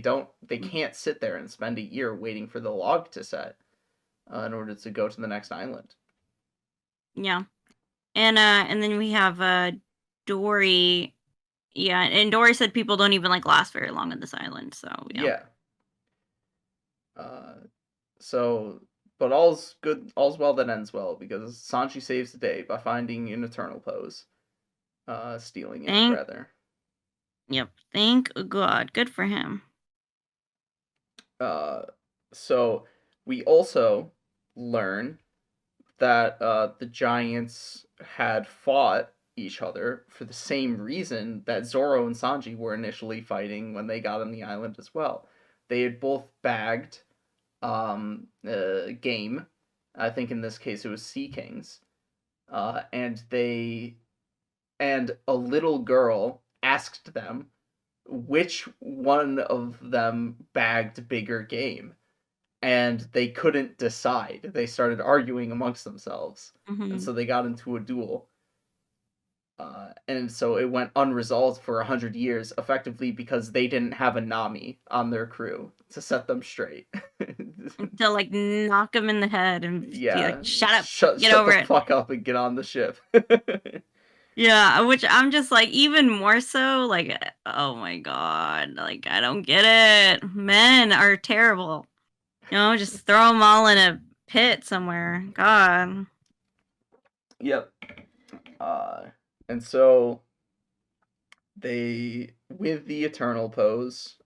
can't sit there and spend a year waiting for the log to set in order to go to the next island. Yeah, and then we have Dory. Yeah, and Dory said people don't even like last very long on this island, so yeah. But all's well that ends well, because Sanji saves the day by finding an Eternal Pose. Stealing it, rather. Yep, thank God. Good for him. So we also learn that the giants had fought each other for the same reason that Zoro and Sanji were initially fighting when they got on the island as well. They had both bagged game. I think in this case it was Sea Kings. and a little girl asked them which one of them bagged bigger game, and they couldn't decide. They started arguing amongst themselves, and so they got into a duel. And so it went unresolved for 100 years, effectively because they didn't have a Nami on their crew to set them straight. To like knock them in the head and be like, shut up, get shut over the fuck up and get on the ship. Yeah, which I'm just like, even more so, like, oh my god, like, I don't get it. Men are terrible. You know, just throw them all in a pit somewhere. God. Yep. And so they, with the Eternal pose,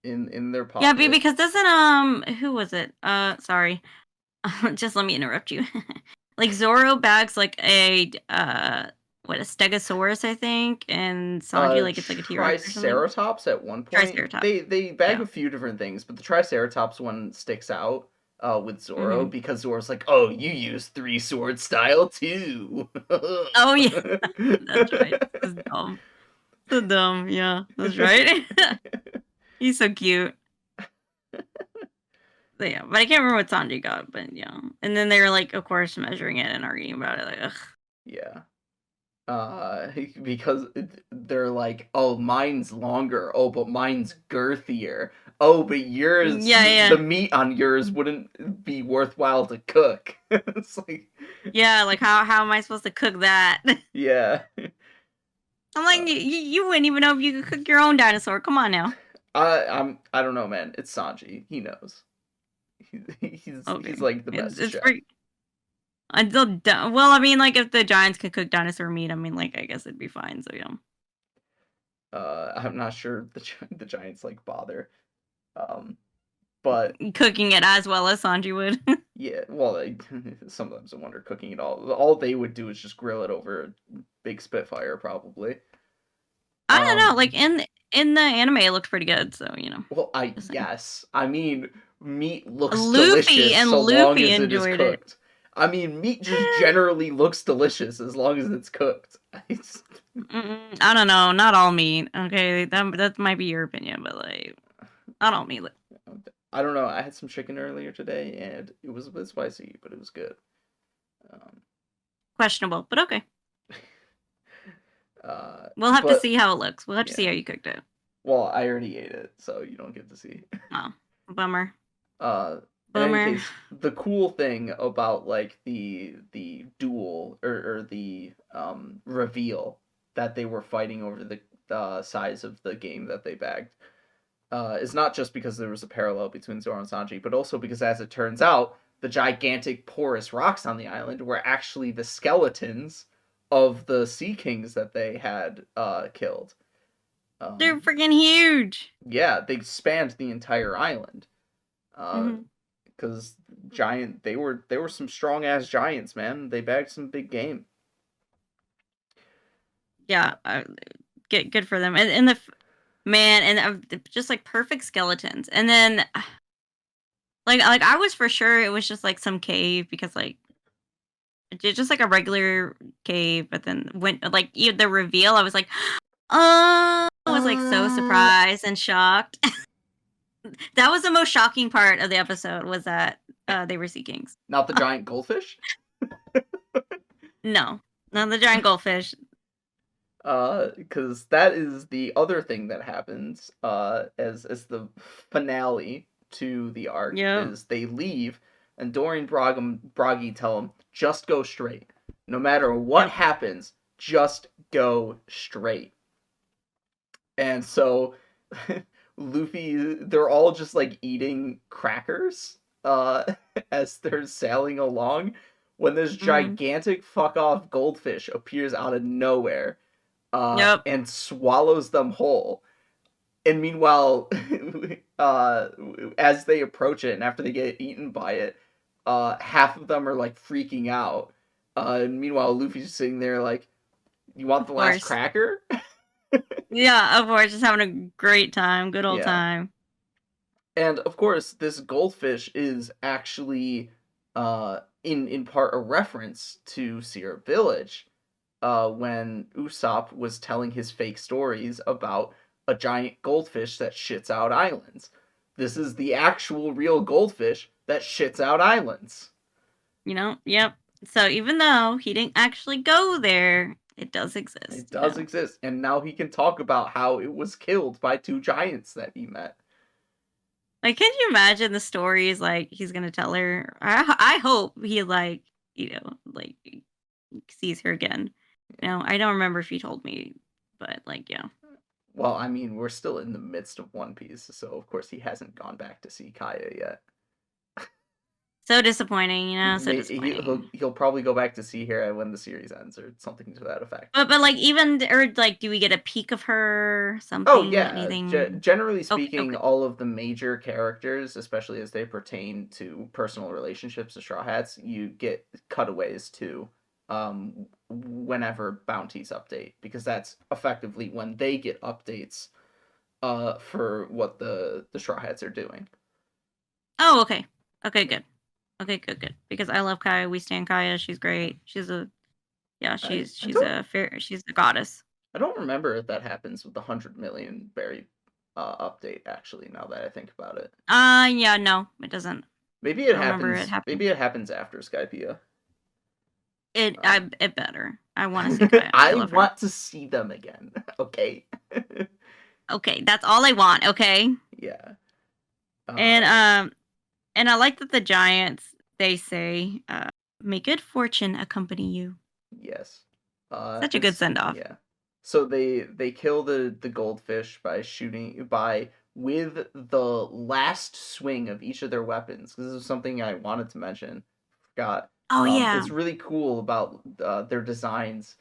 in their pocket. Yeah, because doesn't who was it? Sorry, just let me interrupt you. Like Zoro bags like a what, a Stegosaurus, I think, and Sanji like it's like a T-Rex or something. Triceratops at one point. Triceratops. They bag a few different things, but the Triceratops one sticks out with Zoro because Zoro's like, oh, you use 3 sword style too. Oh yeah, that's right. That's dumb. So dumb. Yeah, that's right. He's so cute. So, yeah, but I can't remember what Sanji got, but yeah. And then they were like, of course, measuring it and arguing about it. Like, ugh. Yeah. Because they're like, oh, mine's longer. Oh, but mine's girthier. Oh, but yours, the meat on yours wouldn't be worthwhile to cook. It's like, yeah, like how am I supposed to cook that? Yeah. I'm like, you wouldn't even know if you could cook your own dinosaur. Come on now. I don't know, man. It's Sanji. He knows. He's like the best chef. Well, I mean, like if the giants could cook dinosaur meat, I mean, like I guess it'd be fine. So yeah. I'm not sure the giants like bother, but cooking it as well as Sanji would. Yeah, well, sometimes I wonder cooking it all they would do is just grill it over a big Spitfire, probably. I don't know. Like in the anime, it looked pretty good. So you know. Well, yes. I mean, meat looks delicious so long as it is cooked. I mean, meat just generally looks delicious as long as it's cooked. I don't know. Not all meat. Okay, that might be your opinion, but like, not all meat. I don't know. I had some chicken earlier today, and it was a bit spicy, but it was good. Questionable, but okay. We'll have to see how it looks. We'll have to see how you cooked it. Well, I already ate it, so you don't get to see. Oh, bummer. In any case, the cool thing about like the duel or the reveal that they were fighting over the size of the game that they bagged is not just because there was a parallel between Zoro and Sanji, but also because, as it turns out, the gigantic porous rocks on the island were actually the skeletons of the Sea Kings that they had killed. They're freaking huge. Yeah, they spanned the entire island. Because they were some strong ass giants, man. They bagged some big game. Yeah, good for them. And the man, and just like perfect skeletons. And then, like I was for sure it was just like some cave because like just like a regular cave. But then when like the reveal, I was like, oh, I was like so surprised and shocked. That was the most shocking part of the episode, was that they were Sea Kings. Not the giant goldfish? No, not the giant goldfish. Because that is the other thing that happens as the finale to the arc is they leave, and Dorian Broggy tell them, just go straight. No matter what happens, just go straight. And so Luffy, they're all just like eating crackers as they're sailing along when this gigantic fuck off goldfish appears out of nowhere and swallows them whole. And meanwhile, as they approach it and after they get eaten by it, half of them are like freaking out. And meanwhile, Luffy's sitting there like, you want the last cracker? Yeah, of course, just having a great time, good old time. And of course, this goldfish is actually in part a reference to Seer Village, when Usopp was telling his fake stories about a giant goldfish that shits out islands. This is the actual real goldfish that shits out islands. Yep. So even though he didn't actually go there, it does exist. It does exist. And now he can talk about how it was killed by 2 giants that he met. Like, can you imagine the stories, like, he's gonna tell her? I hope he, like, sees her again. I don't remember if he told me, but, like, yeah. Well, I mean, we're still in the midst of One Piece, so of course he hasn't gone back to see Kaya yet. So disappointing, so disappointing. He'll probably go back to see her when the series ends, or something to that effect. But like, do we get a peek of her? Something? Oh yeah. Anything? Generally speaking, all of the major characters, especially as they pertain to personal relationships with Straw Hats, you get cutaways to whenever bounties update, because that's effectively when they get updates for what the Straw Hats are doing. Oh, okay. Okay, good. Okay, good. Because I love Kaya. We stand Kaya. She's great. She's a goddess. I don't remember if that happens with the 100 million berry update. Actually, now that I think about it. Yeah, no, it doesn't. Maybe it happens. Maybe it happens after Skypiea. It better. I want to see Kaya. I want to see them again. Okay. Okay, that's all I want. Okay. Yeah. And I like that the giants, they say, may good fortune accompany you. Yes. Such a good send-off. Yeah. So they kill the goldfish with the last swing of each of their weapons. This is something I wanted to mention. Forgot. Oh, yeah. It's really cool about their designs,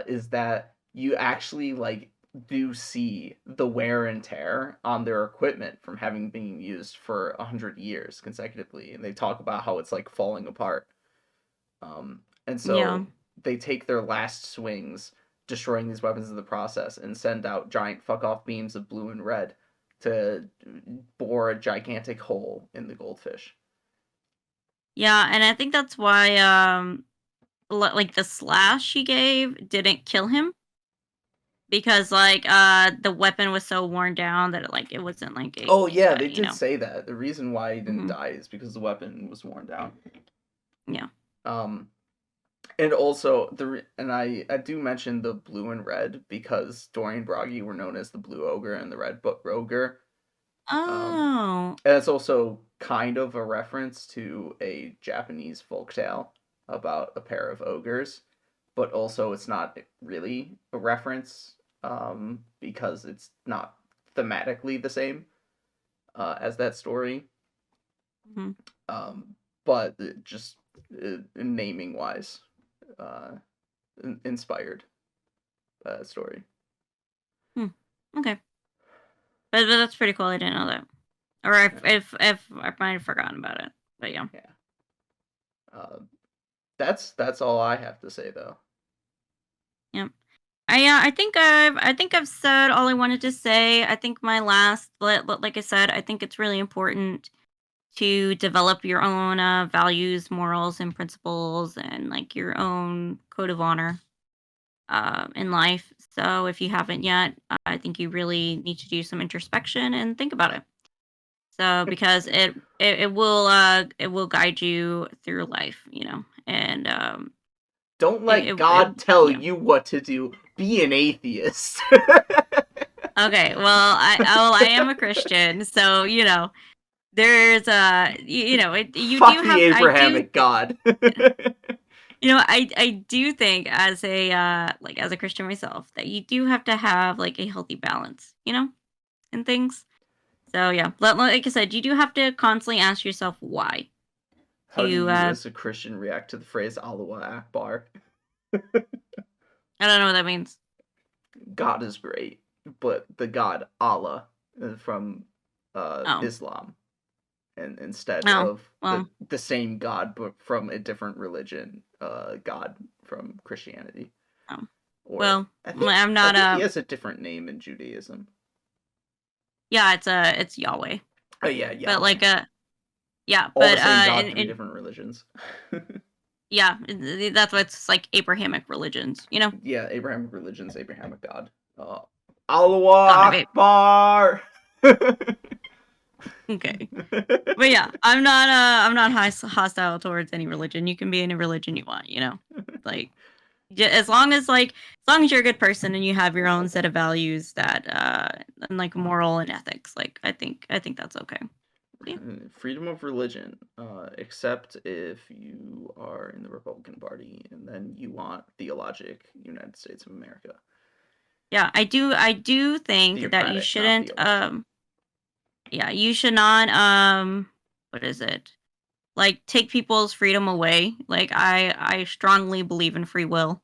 is that you actually, like, do see the wear and tear on their equipment from having been used for 100 years consecutively, and they talk about how it's, like, falling apart. And so they take their last swings, destroying these weapons in the process, and send out giant fuck-off beams of blue and red to bore a gigantic hole in the goldfish. Yeah, and I think that's why, like, the slash she gave didn't kill him. Because, like, the weapon was so worn down that, it wasn't, like... Oh, yeah, they did say that. The reason why he didn't die is because the weapon was worn down. Yeah. And also, I do mention the blue and red because Dorian Broggy were known as the Blue Ogre and the Red Ogre. Oh. And it's also kind of a reference to a Japanese folktale about a pair of ogres, but also it's not really a reference because it's not thematically the same as that story. But just naming wise, inspired story. Okay. But that's pretty cool. I didn't know that. Or if I might have forgotten about it. But yeah. That's all I have to say though. Yep. I think I've said all I wanted to say. I think my last, like I said, I think it's really important to develop your own values, morals, and principles, and, like, your own code of honor in life. So if you haven't yet, I think you really need to do some introspection and think about it. So because it will guide you through life, and don't let God tell you what to do. Be an atheist. Okay, well, I am a Christian, so there's you Fuck do the have Abrahamic God. I do think as a Christian myself that you do have to have, like, a healthy balance, and things. So yeah, like I said, you do have to constantly ask yourself why. How do you, as a Christian, react to the phrase Allahu Akbar? I don't know what that means. God is great, but the God Allah from Islam, and instead of the same God but from a different religion, God from Christianity. I'm not. I think he has a different name in Judaism. Yeah, it's Yahweh. Oh yeah, Yahweh. But Yeah, all but the same God, three different religions. Yeah, that's why it's like Abrahamic religions, you know? Yeah, Abrahamic religions, Abrahamic God. Allahu Akbar! Okay. But yeah, I'm not hostile towards any religion. You can be any religion you want, you know? Like, as long as you're a good person and you have your own set of values that and like moral and ethics, like I think that's okay. Yeah. Freedom of religion, except if you are in the Republican Party and then you want theologic United States of America. Yeah, I do think that you shouldn't you should not what is it? Like take people's freedom away. Like I strongly believe in free will.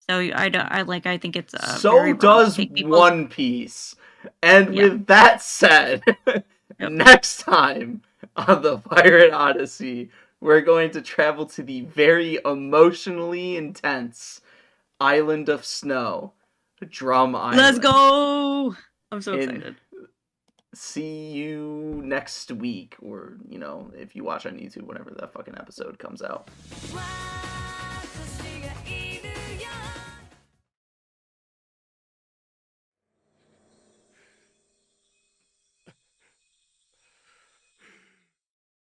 So I think it's so very does One Piece. And with that said, next time on the Pirate Odyssey, we're going to travel to the very emotionally intense island of snow, Drum Island. Let's go! I'm so excited. See you next week, or, you know, if you watch on YouTube, whenever that fucking episode comes out.